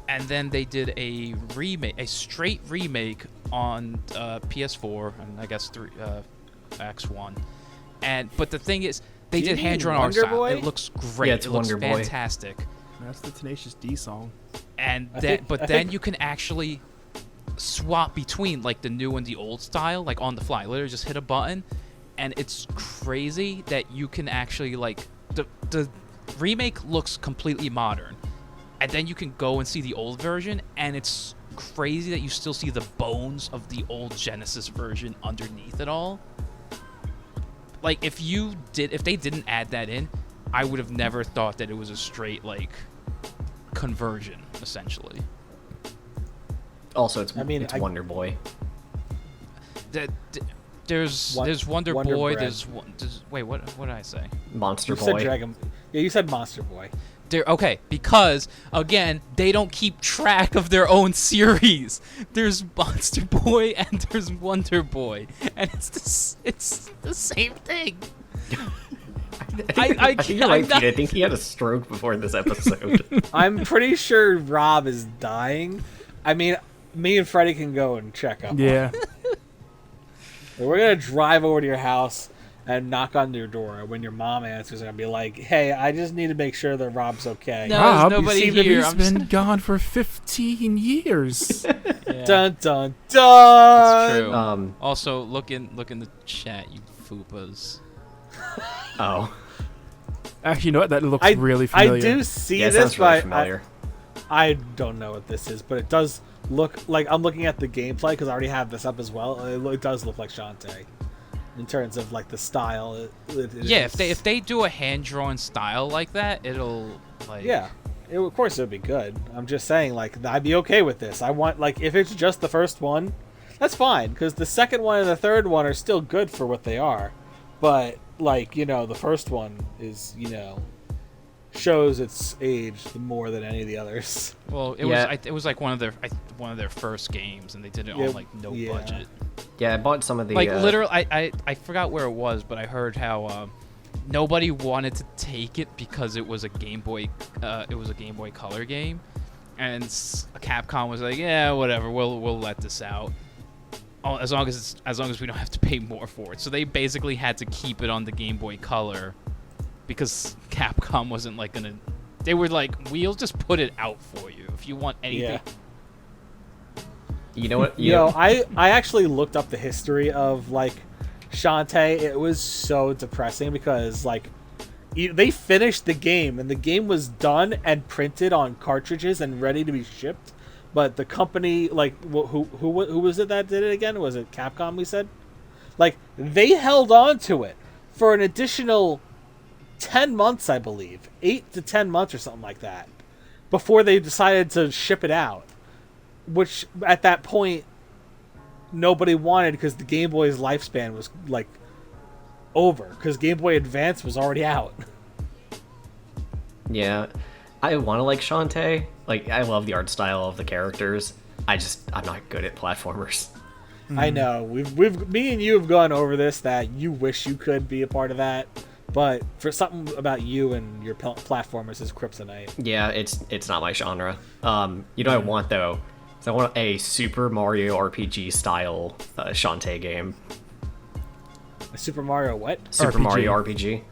and then they did a remake, a straight remake on PS4 and I guess X1. But the thing is, they did hand drawn art style. Boy? It looks great. Yeah, it's it looks Wonder Boy. fantastic. That's the Tenacious D song. And I then think- you can actually swap between like the new and the old style, like on the fly. Literally just hit a button, and it's crazy that you can actually like the remake looks completely modern, and then you can go and see the old version, and it's crazy that you still see the bones of the old Genesis version underneath it all. Like if they didn't add that in, I would have never thought that it was a straight like conversion essentially. Also, it's I- Wonder Boy. There's Wonder Wonder Boy. Bread. Wait, what did I say? Monster You said Boy. Dragon. Yeah, you said Monster Boy. Okay, because again, they don't keep track of their own series. There's Monster Boy and there's Wonder Boy, and it's the same thing. I think you're right, Pete. I think he had a stroke before this episode. I'm pretty sure Rob is dying. I mean, me and Freddie can go and check up. Yeah. We're gonna drive over to your house and knock on your door. When your mom answers, and I'll be like, "Hey, I just need to make sure that Rob's okay." No. Rob, nobody you seem to here. be- I'm He's just- been gone for 15 years. Yeah, Dun dun dun. it's true. Um, Also, look in the chat, you fupas. oh. Actually, you know what? That looks really familiar. I do see Yeah, it this, sounds really but familiar. I don't know what this is, but it does look like I'm looking at the gameplay because I already have this up as well. It does look like Shantae in terms of like the style. It Yeah, is. if they do a hand drawn style like that, it'll like of course it would be good. I'm just saying, like, I'd be okay with this. I want, like, if it's just the first one, that's fine because the second one and the third one are still good for what they are. But like, the first one is, shows its age more than any of the others. Well, it was like one of their first games, and they did it Yeah, on like no yeah. budget. Yeah, I bought some of the... Like literally, I forgot where it was, but I heard how nobody wanted to take it because it was a Game Boy Color game, and Capcom was like, yeah, whatever, we'll let this out. Oh, as long as we don't have to pay more for it. So they basically had to keep it on the Game Boy Color because Capcom wasn't like gonna. They were like, we'll just put it out for you if you want anything. Yeah. You know what? I actually looked up the history of like Shantae. It was so depressing because like they finished the game and the game was done and printed on cartridges and ready to be shipped, but the company like who was it that did it again? Was it Capcom? We said, like, they held on to it for an additional 10 months, I believe, 8 to 10 months or something like that, before they decided to ship it out. Which at that point nobody wanted because the Game Boy's lifespan was like over because Game Boy Advance was already out. Yeah, I want to like Shantae. Like, I love the art style of the characters. I'm not good at platformers. I know me and you have gone over this, that you wish you could be a part of that, but for something about you and your platformers is kryptonite. Yeah, it's not my genre. You know what I want though? So I want a Super Mario RPG style Shantae game. A Super Mario what? Super RPG. Mario RPG.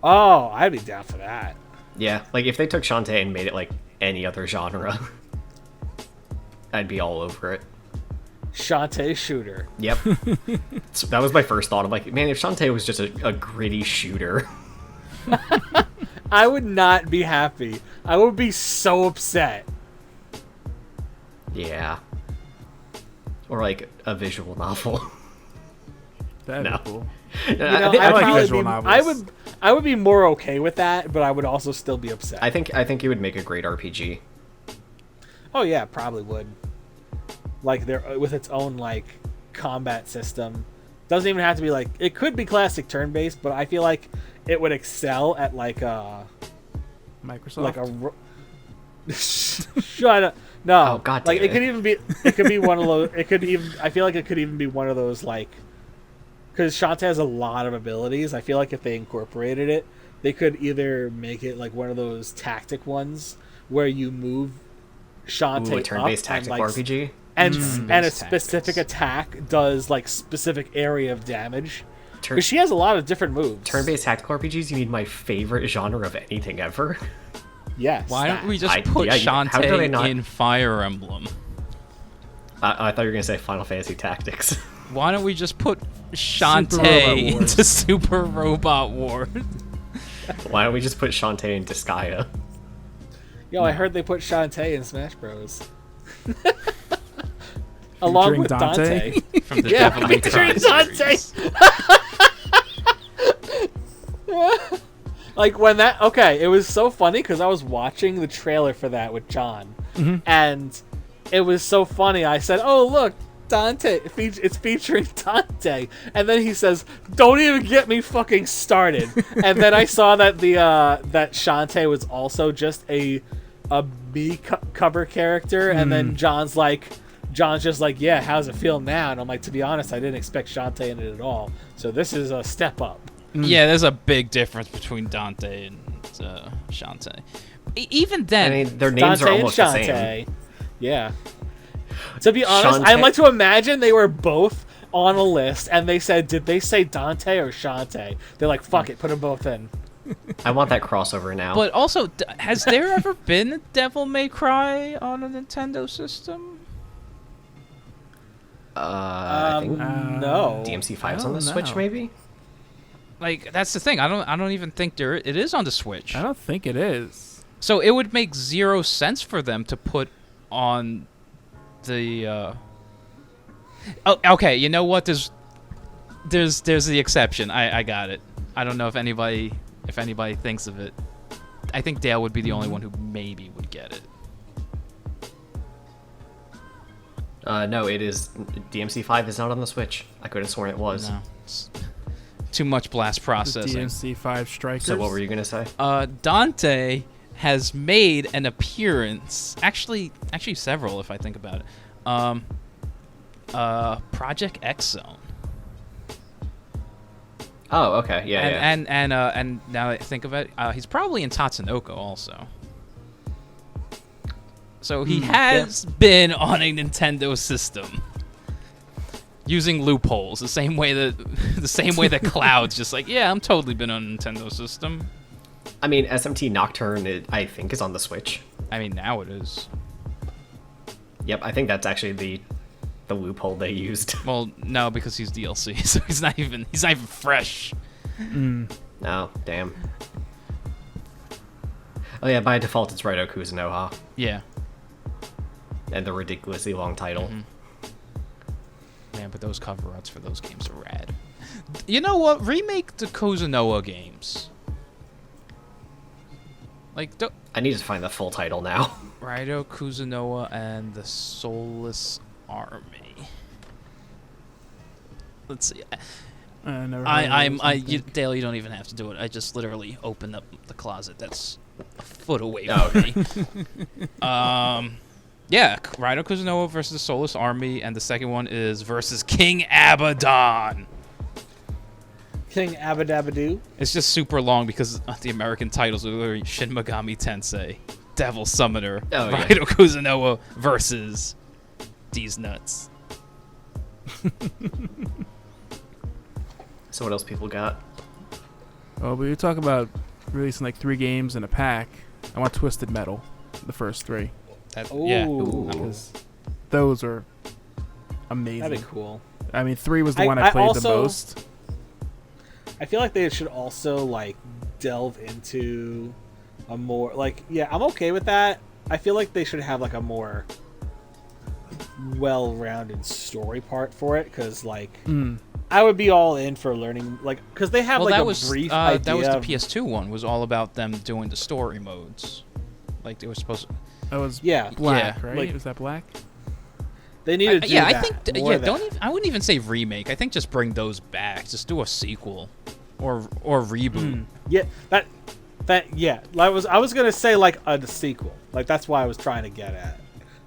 Oh, I'd be down for that. Yeah, like if they took Shantae and made it like any other genre, I'd be all over it. Shantae shooter. Yep. So that was my first thought. I'm like, man, if Shantae was just a gritty shooter. I would not be happy. I would be so upset. Yeah. Or like a visual novel. That'd No. be cool. You know, I, think, I like probably visual be, novels. I would be more okay with that, but I would also still be upset. I think it would make a great RPG. Oh yeah, probably would. Like there with its own like combat system. Doesn't even have to be like it could be classic turn-based, but I feel like it would excel at like a Microsoft. like a shut up. No. Oh, God like damn it could even be it could be one of those it could even I feel like it could even be one of those like cuz Shantae has a lot of abilities. I feel like if they incorporated it, they could either make it like one of those tactic ones where you move Shantae Ooh, a turn-based up and, tactical like, RPG. and a Turn-based specific tactics. attack does like specific area of damage. Turn- Because she has a lot of different moves. Turn-based tactical RPGs, you need my favorite genre of anything ever. Yes. Why don't we just I- put yeah, how did I Shantae not- in Fire Emblem? I thought you were going to say Final Fantasy Tactics. Why don't we just put Robot Shantae Wars. into Super Robot Wars? Why don't we just put Shantae into Skya? Yo, I heard they put Shantae in Smash Bros. Along Featuring with Dante. From the Yeah, Devil May Cry featuring Dante. series. Like when that it was so funny because I was watching the trailer for that with John, and it was so funny. I said, "Oh look, Dante! It's featuring Dante," and then he says, "Don't even get me fucking started." And then I saw that that Shantae was also just a B cover character, and then John's just like, "Yeah, how's it feel now?" And I'm like, "To be honest, I didn't expect Shantae in it at all. So this is a step up." Yeah, there's a big difference between Dante and Shantae. Even then, I mean, their names Dante are and almost the Shantae. same. Yeah. To be honest, I'd Shantae- like to imagine they were both on a list and they said, did they say Dante or Shantae? They're like, fuck it, put them both in. I want that crossover now. but also, has there ever been a Devil May Cry on a Nintendo system? I think No. DMC5's I on the don't Switch, know. maybe? Like, that's the thing. I don't even think it is on the Switch. I don't think it is. So it would make zero sense for them to put on the. Oh, okay. You know what? There's the exception. I got it. I don't know if anybody thinks of it. I think Dale would be the only one who maybe would get it. No, it is. DMC5 is not on the Switch. I could have sworn it was. No, it's too much blast The processing. DMC5 Strikers. So what were you going to say? Dante has made an appearance. Actually, several if I think about it. Project X Zone. Oh, okay. Yeah, yeah. And now that I think of it, he's probably in Tatsunoko also. So he has been on a Nintendo system. Using loopholes, the same way that Cloud's just like, yeah, I'm totally been on a Nintendo system. I mean, SMT Nocturne, I think, is on the Switch. I mean, now it is. Yep, I think that's actually the loophole they used. Well, no, because he's DLC, so he's not even fresh. Oh, damn. Oh yeah, by default it's Raito Kuzunoha, Yeah. and the ridiculously long title. Man, but those cover arts for those games are rad. You know what? Remake the Kuzunoha games. Like, I need to find the full title now. Raito Kuzunoha and the Soulless Army. Let's see. Dale, you don't even have to do it. I just literally opened up the closet that's a foot away from me. Yeah, Raito Kuzunoha versus the Soulless Army, and the second one is versus King Abaddon. King Abadabadoo. It's just super long because the American titles are literally Shin Megami Tensei, Devil Summoner, Oh, yeah. Raito Kuzunoha versus these nuts. So what else people got? Oh, but you talk about releasing like 3 games in a pack. I want Twisted Metal, the first 3. Yeah. Ooh. Because those are amazing. That'd be cool. I mean, 3 was the one I played the most. I feel like they should also like delve into a more like I'm okay with that. I feel like they should have like a more well-rounded story part for it because like I would be all in for learning like because they have like a brief idea. That was the PS2 one. Was all about them doing the story modes. Like they were supposed to. That was black, right? Like, was that black? They need to do that. I think don't even, I wouldn't even say remake. I think just bring those back. Just do a sequel or reboot. Yeah, I was gonna say like a sequel. Like that's why I was trying to get at.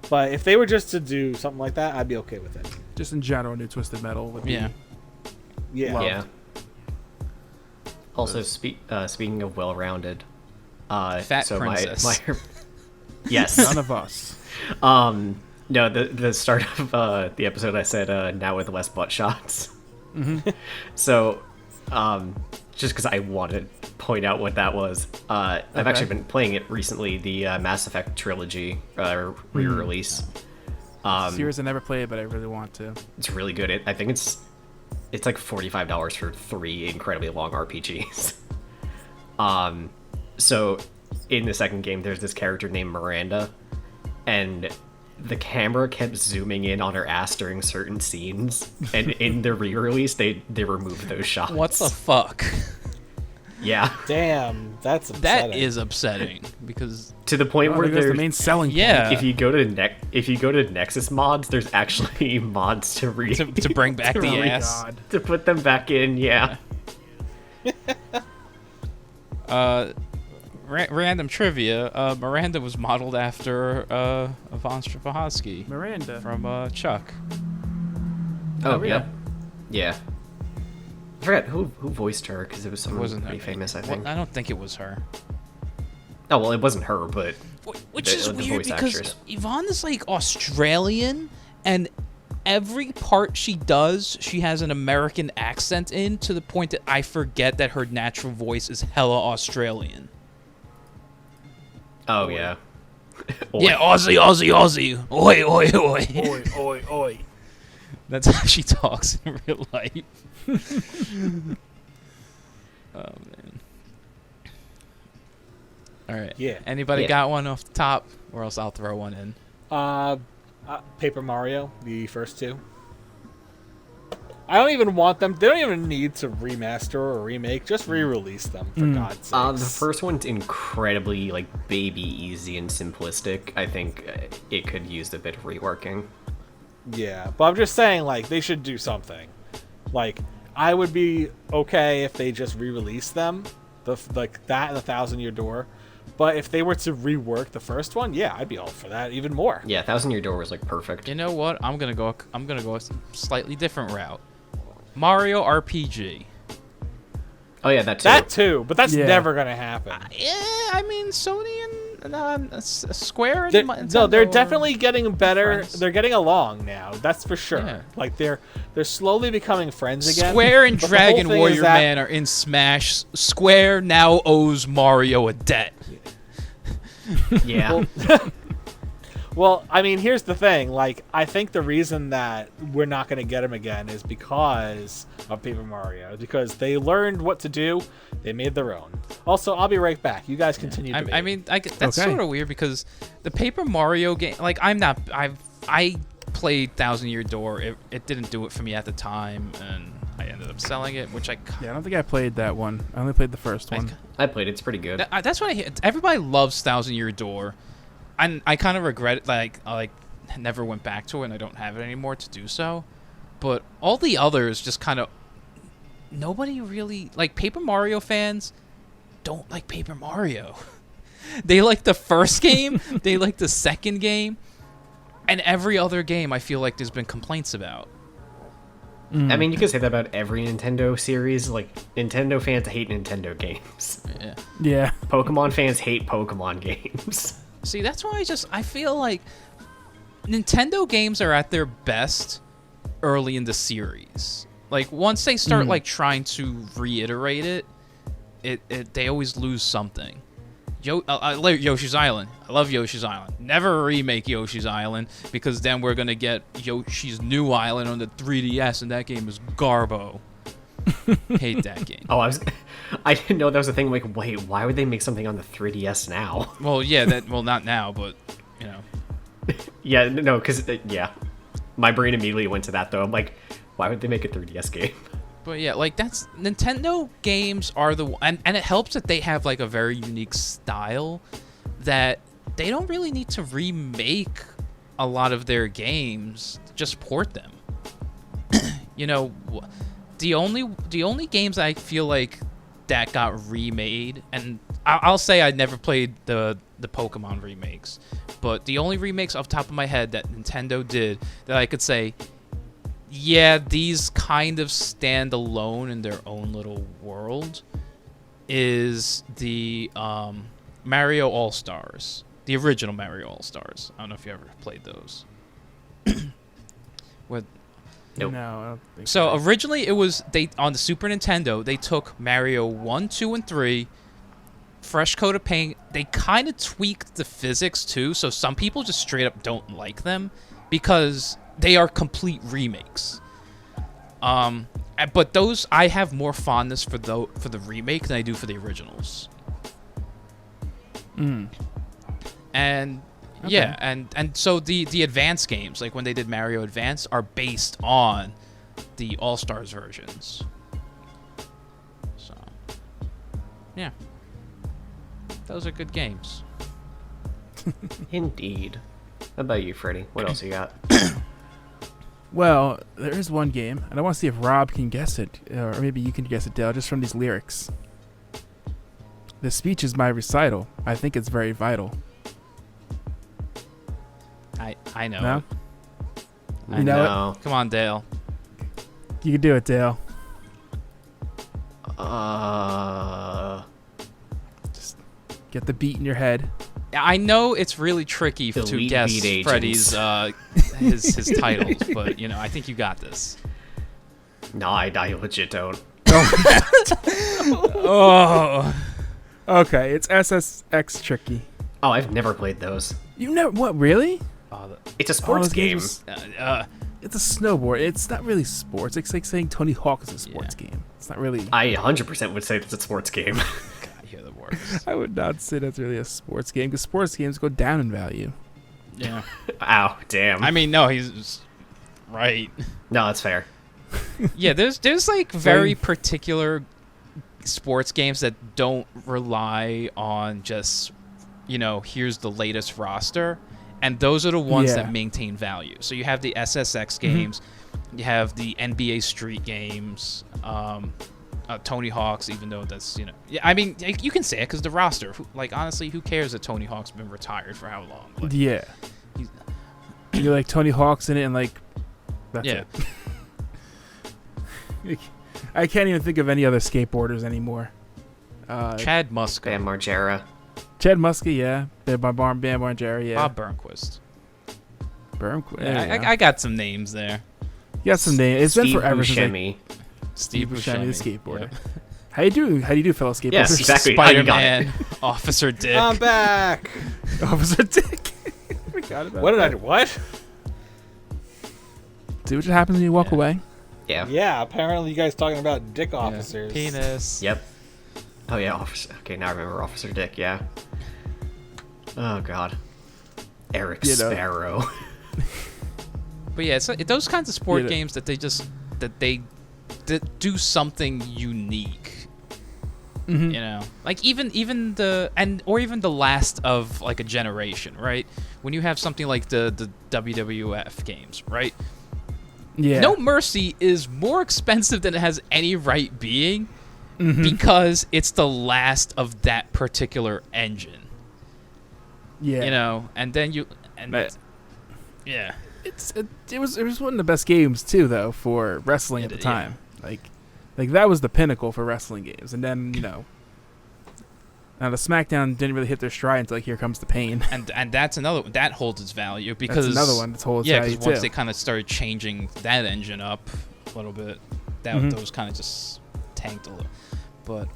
But if they were just to do something like that, I'd be okay with it. Just in general, new Twisted Metal would be yeah. Also, speaking of well-rounded, Fat so Princess. Yes. None of us. No, the start of the episode, I said now with less butt shots. Mm-hmm. So, just because I wanted to point out what that was, I've actually been playing it recently. The Mass Effect trilogy re-release. Series I never played, but I really want to. It's really good. I think it's like $45 for 3 incredibly long RPGs. So in the second game, there's this character named Miranda, and the camera kept zooming in on her ass during certain scenes, and in the re-release, they removed those shots. What the fuck? Yeah. Damn, that's upsetting. That is upsetting because to the point where there's the main selling point. Yeah. If you go to Nexus mods, there's actually mods to bring back the ass. God. To put them back in, yeah. Random trivia. Miranda was modeled after Yvonne Strahovski. Miranda from Chuck. Oh yeah. Yeah. I forgot who voiced her because it was someone pretty famous, I think. Well, I don't think it was her. Oh well, it wasn't her, but which is weird because actress. Yvonne is like Australian, and every part she does, she has an American accent in to the point that I forget that her natural voice is hella Australian. Oh yeah. Yeah, Aussie, oi, oi, oi, oi, oi, oi. That's how she talks in real life. Oh man. All right. Yeah. Anybody got one off the top, or else I'll throw one in. Paper Mario, the first 2. I don't even want them. They don't even need to remaster or remake. Just re-release them for God's sake. The first one's incredibly baby easy and simplistic. I think it could use a bit of reworking. Yeah, but I'm just saying, they should do something. I would be okay if they just re-release them, that and the Thousand Year Door. But if they were to rework the first one, yeah, I'd be all for that even more. Yeah, Thousand Year Door was perfect. You know what? I'm gonna go a slightly different route. Mario RPG. Oh yeah, that too. That too, but that's never gonna happen. Yeah, I mean Sony and Square and Nintendo they're definitely getting better. friends. They're getting along now. That's for sure. Yeah. They're slowly becoming friends again. Square and but the Dragon whole thing Warrior is that- Man are in Smash. Square now owes Mario a debt. Yeah. Well, I mean, here's the thing. I think the reason that we're not going to get him again is because of Paper Mario. Because they learned what to do. They made their own. Also, I'll be right back. You guys continue. I mean, that's sort of weird because the Paper Mario game, I played Thousand Year Door. It didn't do it for me at the time, and I ended up selling it, which I don't think I played that one. I only played the first one. I played it. It's pretty good. That's what I hear. Everybody loves Thousand Year Door. And I kind of regret it. I never went back to it, and I don't have it anymore to do so. But all the others just kind of nobody really Paper Mario fans don't like Paper Mario. They like the first game, they like the second game, and every other game I feel like there's been complaints about. I mean, you could say that about every Nintendo series. Nintendo fans hate Nintendo games. Yeah. Pokemon fans hate Pokemon games. See, that's why I feel like Nintendo games are at their best early in the series. Once they start trying to reiterate it, they always lose something. I love Yoshi's Island. I love Yoshi's Island. Never remake Yoshi's Island because then we're gonna get Yoshi's New Island on the 3DS, and that game is garbo. Hate that game. Oh, I didn't know that was a thing. Like, wait, why would they make something on the 3DS now? Well, yeah, not now, but you know. Yeah, no, because my brain immediately went to that though. I'm like, why would they make a 3DS game? But yeah, like that's Nintendo games are and it helps that they have like a very unique style that they don't really need to remake a lot of their games, just port them. You know, the only games I feel like that got remade, and I'll say I never played the Pokemon remakes, but the only remakes off the top of my head that Nintendo did that I could say, yeah, these kind of stand alone in their own little world, is the Mario All-Stars. The original Mario All-Stars. I don't know if you ever played those. With Nope. No, I don't think So originally it was on the Super Nintendo, they took Mario 1, 2, and 3, fresh coat of paint. They kind of tweaked the physics too, so some people just straight up don't like them because they are complete remakes. But those, I have more fondness for the remake than I do for the originals. Mm. And Okay. yeah, and so the advanced games, like when they did Mario Advance, are based on the All-Stars versions. So yeah, those are good games. Indeed. How about you, Freddy? What else you got? Well, there is one game, and I want to see if Rob can guess it, or maybe you can guess it, Dale, just from these lyrics. The speech is my recital. I think it's very vital. I know. No? I You know know. Come on, Dale. You can do it, Dale. Just get the beat in your head. I know it's really tricky to Delete guess beat agents. Freddy's his titles, but you know, I think you got this. No, I legit don't. Oh. Okay, it's SSX Tricky. Oh, I've never played those. You never... What, really? It's a sports those game. games It's a snowboard. It's not really sports. It's like saying Tony Hawk is a sports game. It's not really... I 100% would say it's a sports game. God, you're the worst. I would not say that's really a sports game, because sports games go down in value. Yeah. Ow, damn. I mean, no, he's right. No, that's fair. Yeah, there's like very particular sports games that don't rely on just, you know, here's the latest roster, and those are the ones that maintain value. So you have the SSX games, you have the NBA Street games, Tony Hawk's, even though that's, you know, yeah, I mean, like, you can say it because the roster, like, honestly, who cares that Tony Hawk's been retired for how long? Like, Yeah. You're like Tony Hawk's in it, and like, that's yeah. it. I can't even think of any other skateboarders anymore. Chad Muska, Bam Margera. Chad Muska, yeah. Bam Margera, yeah. Bob Burnquist. Burnquist. Yeah, I got some names there. You got some names. It's been Steve forever since Buscemi. Steve Buscemi, the Buscemi. skateboarder. Yep. How you do, fellow skateboarders? Yes, exactly. How you got Spider-Man, Officer Dick. I'm back. Officer Dick. Forgot about What did I that. do? What? See what happens when you walk away? Yeah. Yeah, apparently you guys talking about dick officers. Penis. Yep. Oh yeah, Officer. Okay, now I remember Officer Dick. Yeah. Oh god. Eric You know. Sparrow. But yeah, it's those kinds of sport Yeah. games that they do something unique. Mm-hmm. You know, like even or even the last of like a generation, right? When you have something like the WWF games, right? Yeah. No Mercy is more expensive than it has any right being Mhm. because it's the last of that particular engine. Yeah. You know, and then But- yeah. It was one of the best games too, though, for wrestling at the Yeah. time. Like that was the pinnacle for wrestling games. And then, you know, now the SmackDown didn't really hit their stride until like Here Comes the Pain. And that's another one that holds its value because That's another one that holds yeah, value because once too. they kind of started changing that engine up a little bit, those kind of just tanked a little. But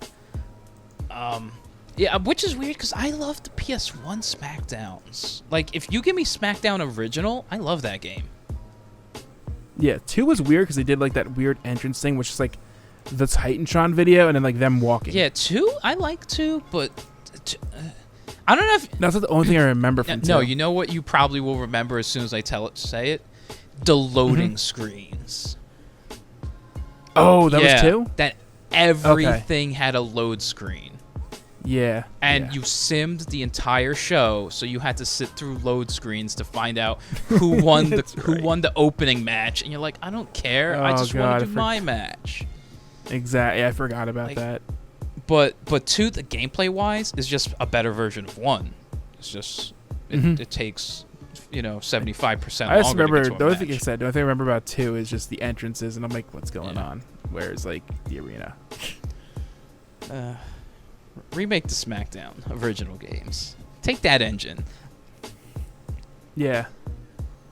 Yeah, which is weird because I love the PS1 SmackDowns. Like, if you give me SmackDown Original, I love that game. Yeah, 2 was weird because they did like that weird entrance thing, which is like the Titantron video and then like them walking. Yeah, 2, I like 2, but I don't know if... That's the only thing I remember from 2. No, you know what you probably will remember as soon as I say it? The loading screens. Oh, that was 2? That everything had a load screen. Yeah. And you simmed the entire show, so you had to sit through load screens to find out who won who won the opening match, and you're like, I don't care, I just want to do my match. Exactly, I forgot about that. But 2, the gameplay wise, is just a better version of 1. It's just it takes 75% I just longer remember to get to the a only thing I match. said. The only thing I remember about 2 is just the entrances, and I'm like, what's going on? Where's like the arena? Remake the SmackDown original games. Take that engine. Yeah.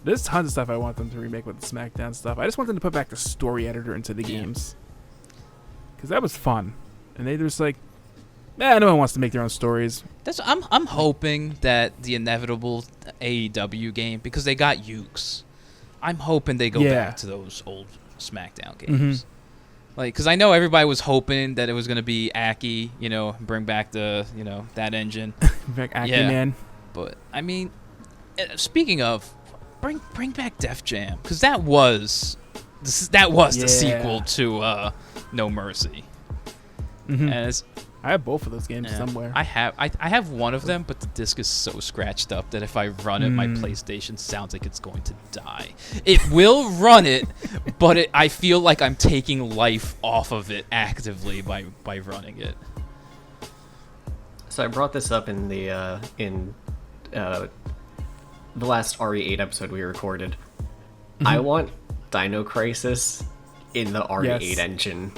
There's tons of stuff I want them to remake with the SmackDown stuff. I just want them to put back the story editor into the games. Because that was fun. And they just like, no one wants to make their own stories. I'm hoping that the inevitable AEW game, because they got Ukes, I'm hoping they go back to those old SmackDown games. Like, because I know everybody was hoping that it was going to be Aki, bring back the, that engine. Back Aki Man. But, I mean, speaking of, bring back Def Jam, because that was the sequel to No Mercy. And I have both of those games somewhere. I have one of them, but the disc is so scratched up that if I run it, my PlayStation sounds like it's going to die. It will run it, but I feel like I'm taking life off of it actively by running it. So I brought this up in the last RE8 episode we recorded. I want Dino Crisis in the RE8 engine.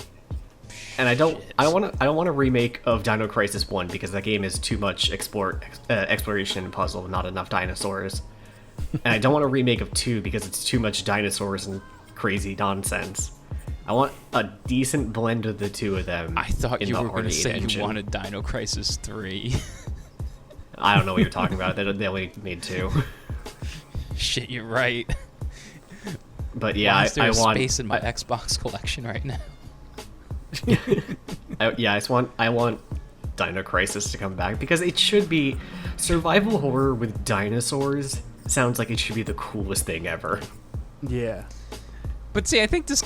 And I don't want a remake of Dino Crisis 1 because that game is too much exploration and puzzle, not enough dinosaurs. And I don't want a remake of 2 because it's too much dinosaurs and crazy nonsense. I want a decent blend of the two of them. I thought you were going to say engine. you wanted Dino Crisis 3. I don't know what you're talking about. They only made 2. Shit, you're right. But yeah, Why is there I want space in my Xbox collection right now. I want Dino Crisis to come back because it should be survival horror with dinosaurs. Sounds like it should be the coolest thing ever. Yeah. But see, I think this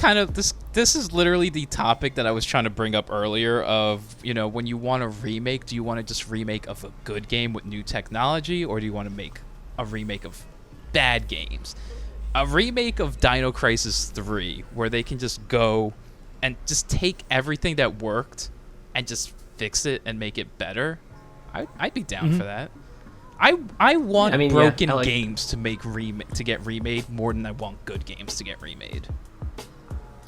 is literally the topic that I was trying to bring up earlier of, when you want a remake, do you want to just remake of a good game with new technology, or do you want to make a remake of bad games? A remake of Dino Crisis 3, where they can just go and just take everything that worked and just fix it and make it better, I'd be down for that. I want broken games to get remade more than I want good games to get remade.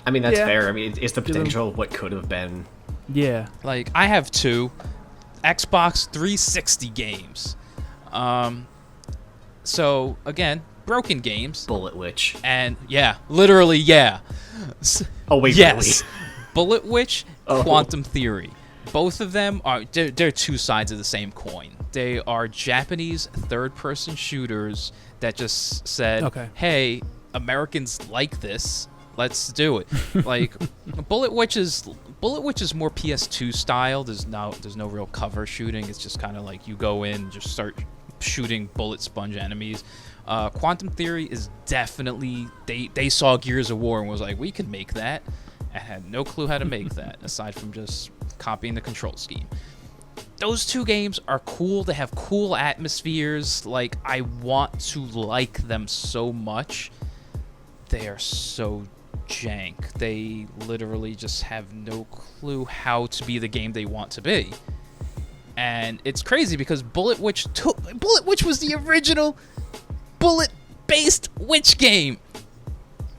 I mean, that's fair. I mean, it's the potential of what could have been. Yeah. Like, I have 2 Xbox 360 games. So, again, broken games. Bullet Witch. And, literally, Oh, wait, yes. really? Bullet Witch, Quantum Theory. Both of them they're two sides of the same coin. They are Japanese third-person shooters that just said, hey, Americans like this, let's do it. Like, Bullet Witch is more PS2 style. There's no real cover shooting. It's just kind of like you go in and just start shooting bullet sponge enemies. Quantum Theory is definitely they saw Gears of War and was like, we could make that. I had no clue how to make that aside from just copying the control scheme. Those 2 games are cool. They have cool atmospheres. Like, I want to like them so much. They are so jank. They literally just have no clue how to be the game they want to be. And it's crazy because Bullet Witch was the original bullet-based witch game.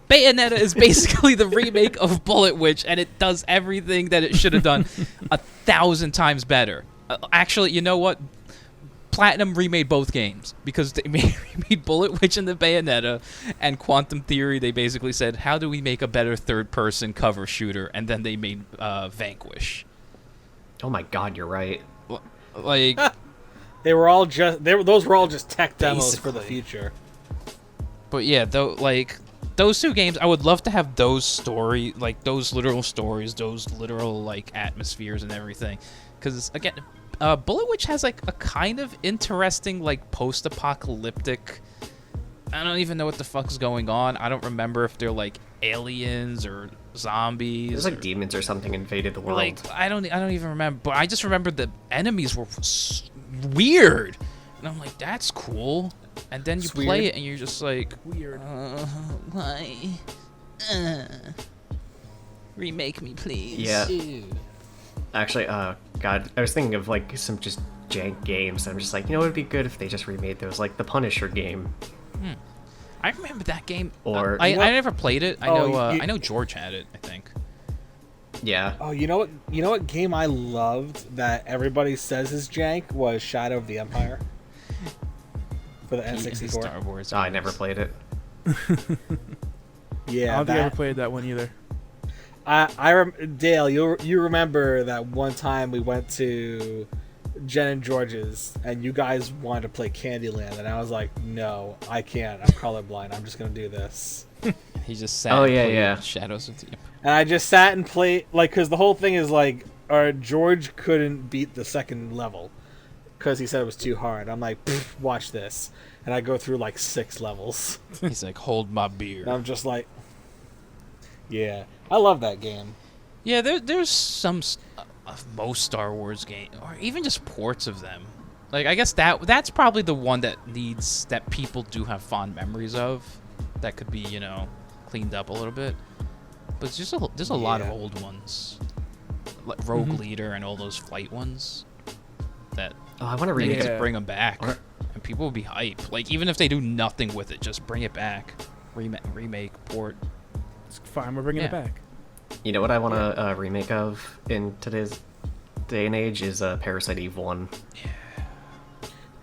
Bayonetta is basically the remake of Bullet Witch, and it does everything that it should have done 1,000 times better. Actually, you know what? Platinum remade both games because they remade Bullet Witch and the Bayonetta, and Quantum Theory, they basically said, how do we make a better third-person cover shooter? And then they made Vanquish. Oh my god, you're right. Like, those were all just tech demos for the Basically. future. but yeah, though, like those two games, I would love to have those those literal stories, those literal like atmospheres and everything. Because again, Bullet Witch has like a kind of interesting like post-apocalyptic. I don't even know what the fuck's going on. I don't remember if they're like aliens or zombies. There's like demons or something invaded the world. Like I don't even remember. But I just remember the enemies were weird, and I'm like, that's cool. And then you It's play weird. it, and you're just like, Weird. why? Remake me, please. Yeah. Ew. Actually, God, I was thinking of like some just jank games. I'm just like, you know, it'd be good if they just remade those, like the Punisher game. I remember that game. Or- I never played it. I Oh, know. you- I know George had it. I think. Yeah. Oh, you know what? You know what game I loved that everybody says is jank was Shadow of the Empire for the N64. Star Wars. Oh, I never played it. Yeah, I don't think I ever that, played that one either. Dale, you remember that one time we went to Jen and George's and you guys wanted to play Candyland and I was like, no, I can't. I'm colorblind. I'm just gonna do this. He just sat. Oh, and yeah, played yeah. Shadows of the. And I just sat and played, like, because the whole thing is like, George couldn't beat the second level because he said it was too hard. I'm like, watch this, and I go through like 6 levels. He's like, hold my beer. And I'm just like, yeah, I love that game. Yeah, there's some of most Star Wars games, or even just ports of them. Like, I guess that's probably the one that people do have fond memories of. That could be, you know, cleaned up a little bit. But there's a lot of Yeah. old ones, like Rogue Leader and all those flight ones. That Oh, I want to they need remake to it. bring them back, Or- and people will be hype. Like, even if they do nothing with it, just bring it back, remake, port. It's fine. We're bringing it Yeah. back. You know what I want to remake of in today's day and age is Parasite Eve 1.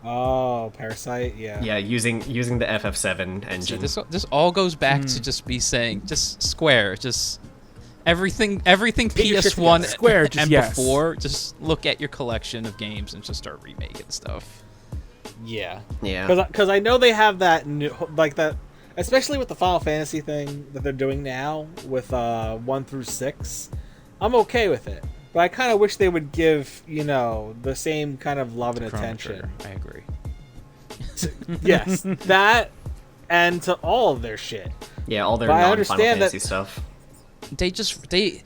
Oh, Parasite, yeah. Yeah, using the FF7 See, engine. this all goes back to just be saying, just Square, just everything your shit PS1 together. Square, just and yes. before, just look at your collection of games and just start remaking stuff. Yeah. Yeah. Because I know they have that new, like that, especially with the Final Fantasy thing that they're doing now with 1 through 6. I'm okay with it, but I kind of wish they would give, you know, the same kind of love and attention. I agree. Yes, that and to all of their shit, Yeah, all their But I non-Final understand that- Fantasy stuff.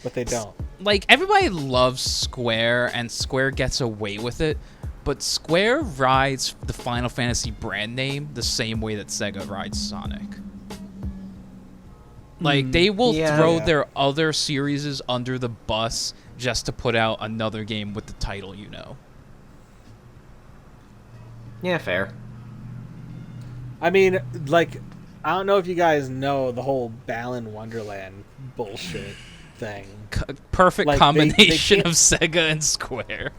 but they don't. Like, everybody loves Square, and Square gets away with it, but Square rides the Final Fantasy brand name the same way that Sega rides Sonic. Like, they will Yeah. throw Yeah. their other series under the bus just to put out another game with the title, you know. Yeah, fair. I mean, like, I don't know if you guys know the whole Balan Wonderland bullshit thing. Perfect Like, they combination can't- of Sega and Square.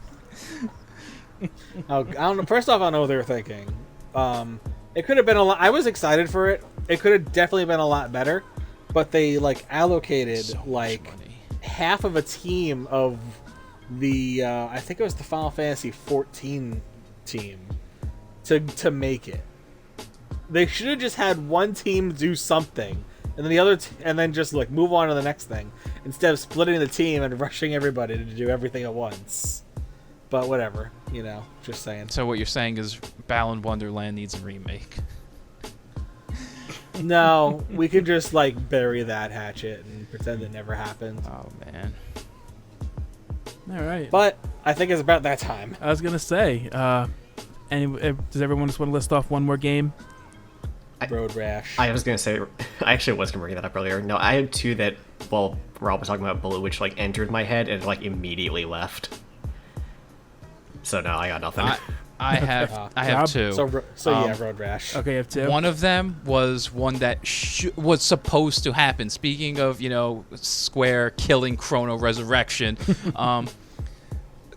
Oh, I don't know. First off, I don't know what they were thinking. It could have been a lot. I was excited for it. It could have definitely been a lot better, but they like allocated So much like money. half of a team of the I think it was the Final Fantasy 14 team to make it. They should have just had one team do something, and then the other, and then just like move on to the next thing instead of splitting the team and rushing everybody to do everything at once. But whatever, you know, just saying. So what you're saying is Balan Wonderland needs a remake. No, we could just like bury that hatchet and pretend it never happened. Oh, man. All right. But I think it's about that time. I was gonna say, does everyone just want to list off one more game? Road Rash. I was gonna say, I actually was gonna bring that up earlier. No, I had two that, well, Rob was talking about Bullet, which like entered my head and like immediately left. So no, I got nothing. I have Rob? two. So yeah, Road Rash. Okay, you have two. One of them was one that was supposed to happen. Speaking of, you know, Square killing Chrono Resurrection,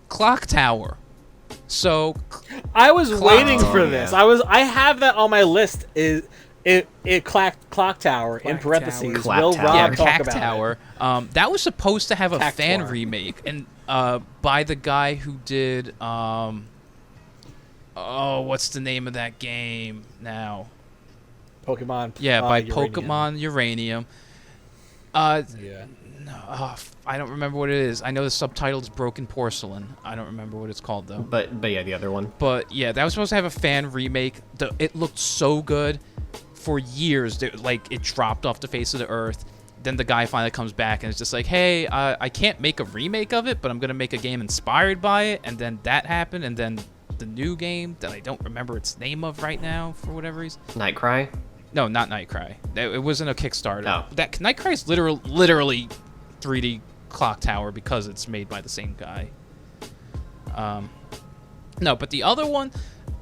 Clock Tower. So I was waiting for Oh, this. yeah. I have that on my list. Clock Tower in Clock parentheses. Tower. Clap Will Tower. Rob yeah, talk Cack about Tower. That was supposed to have a fan Cactuar. remake, and by the guy who did Oh, what's the name of that game now? Pokemon. Yeah, by Uranium. Pokemon Uranium. Yeah. I don't remember what it is. I know the subtitle is Broken Porcelain. I don't remember what it's called though. But yeah, the other one. But yeah, that was supposed to have a fan remake. It looked so good for years. Like it dropped off the face of the earth. Then the guy finally comes back and it's just like, hey, I can't make a remake of it, but I'm gonna make a game inspired by it. And then that happened, and then the new game that I don't remember its name of right now for whatever reason. Nightcry? No, not Nightcry. It wasn't a Kickstarter. Oh. That Nightcry is literally 3D Clock Tower because it's made by the same guy. No, but the other one,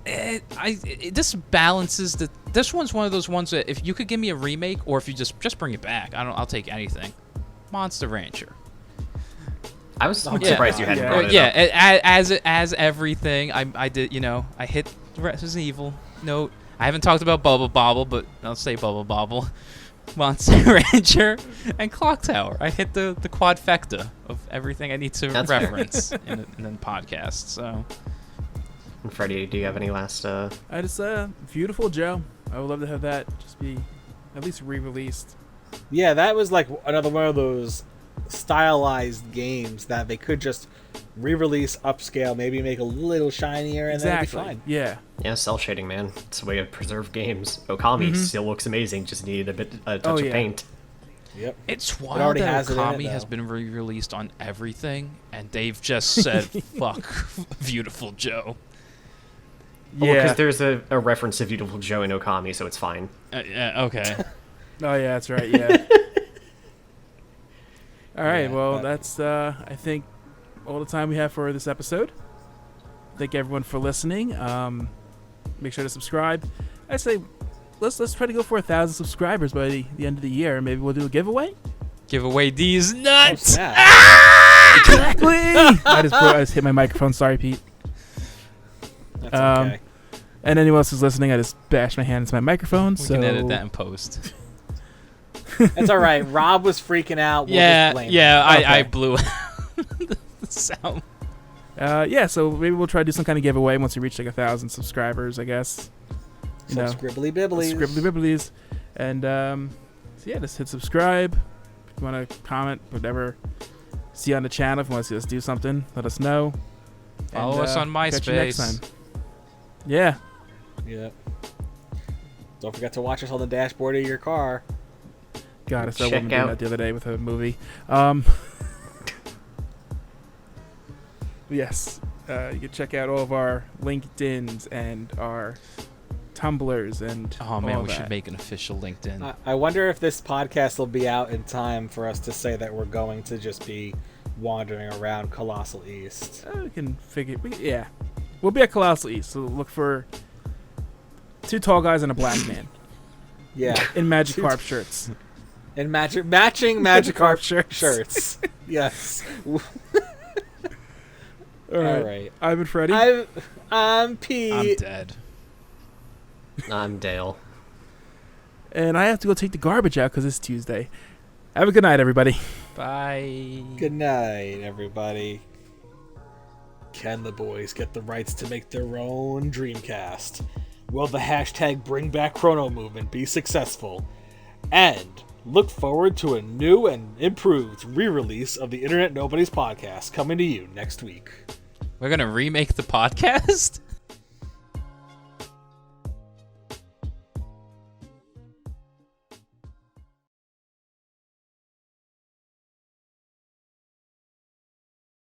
this balances the. This one's one of those ones that if you could give me a remake or if you just bring it back, I'll take anything. Monster Rancher. I was surprised you hadn't brought it up. Yeah, as everything, I did. I hit Resident Evil. Note. I haven't talked about Bubble Bobble, but I'll say Bubble Bobble. Monster Rancher and Clock Tower. I hit the quadfecta of everything I need to reference in the podcast. So, And Freddie, do you have any last? I just Beautiful Joe. I would love to have that just be at least re-released. Yeah, that was like another one of those stylized games that they could just re-release, upscale, maybe make a little shinier, and then it'd be fine. Yeah. Yeah, cell shading, man. It's a way to preserve games. Okami still looks amazing. Just needed a touch of paint. Yep. It's wild that Okami has been re-released on everything, and they've just said, "Fuck, Beautiful Joe." Well, because there's a reference to Beautiful Joe in Okami, so it's fine. Okay. Oh yeah, that's right. Yeah. All right. Well, that's I think all the time we have for this episode. Thank everyone for listening. Make sure to subscribe. I say, let's try to go for 1,000 subscribers by the end of the year. Maybe we'll do a giveaway. Give away these nuts. Exactly. I just hit my microphone. Sorry, Pete. That's okay. And anyone else who's listening, I just bashed my hand into my microphone. We can edit that in post. It's all right. Rob was freaking out. We'll just blame him. I blew out the sound. So maybe we'll try to do some kind of giveaway once we reach like 1,000 subscribers, I guess. Some scribbly bibblies. Scribbly bibblies. And so yeah, just hit subscribe. If you want to comment, whatever. See you on the channel. If you want to see us do something, let us know. Follow us on MySpace. Catch you next time. Yeah. Yep. Don't forget to watch us on the dashboard of your car. God, I saw a woman doing that the other day with a movie. Yes. You can check out all of our LinkedIns and our Tumblrs and oh man, we should make an official LinkedIn. I wonder if this podcast will be out in time for us to say that we're going to just be wandering around Colossal East. We can figure. Yeah, we'll be at Colossal East. So look for 2 tall guys and a black man. Yeah, in Magikarp shirts. In matching Magikarp shirts. Yes. All right. I've been Freddie. I'm Pete. I'm dead. I'm Dale. And I have to go take the garbage out because it's Tuesday. Have a good night, everybody. Bye. Good night, everybody. Can the boys get the rights to make their own Dreamcast? Will the hashtag Bring Back Chrono movement be successful? And look forward to a new and improved re-release of the Internet Nobodies podcast coming to you next week. We're going to remake the podcast?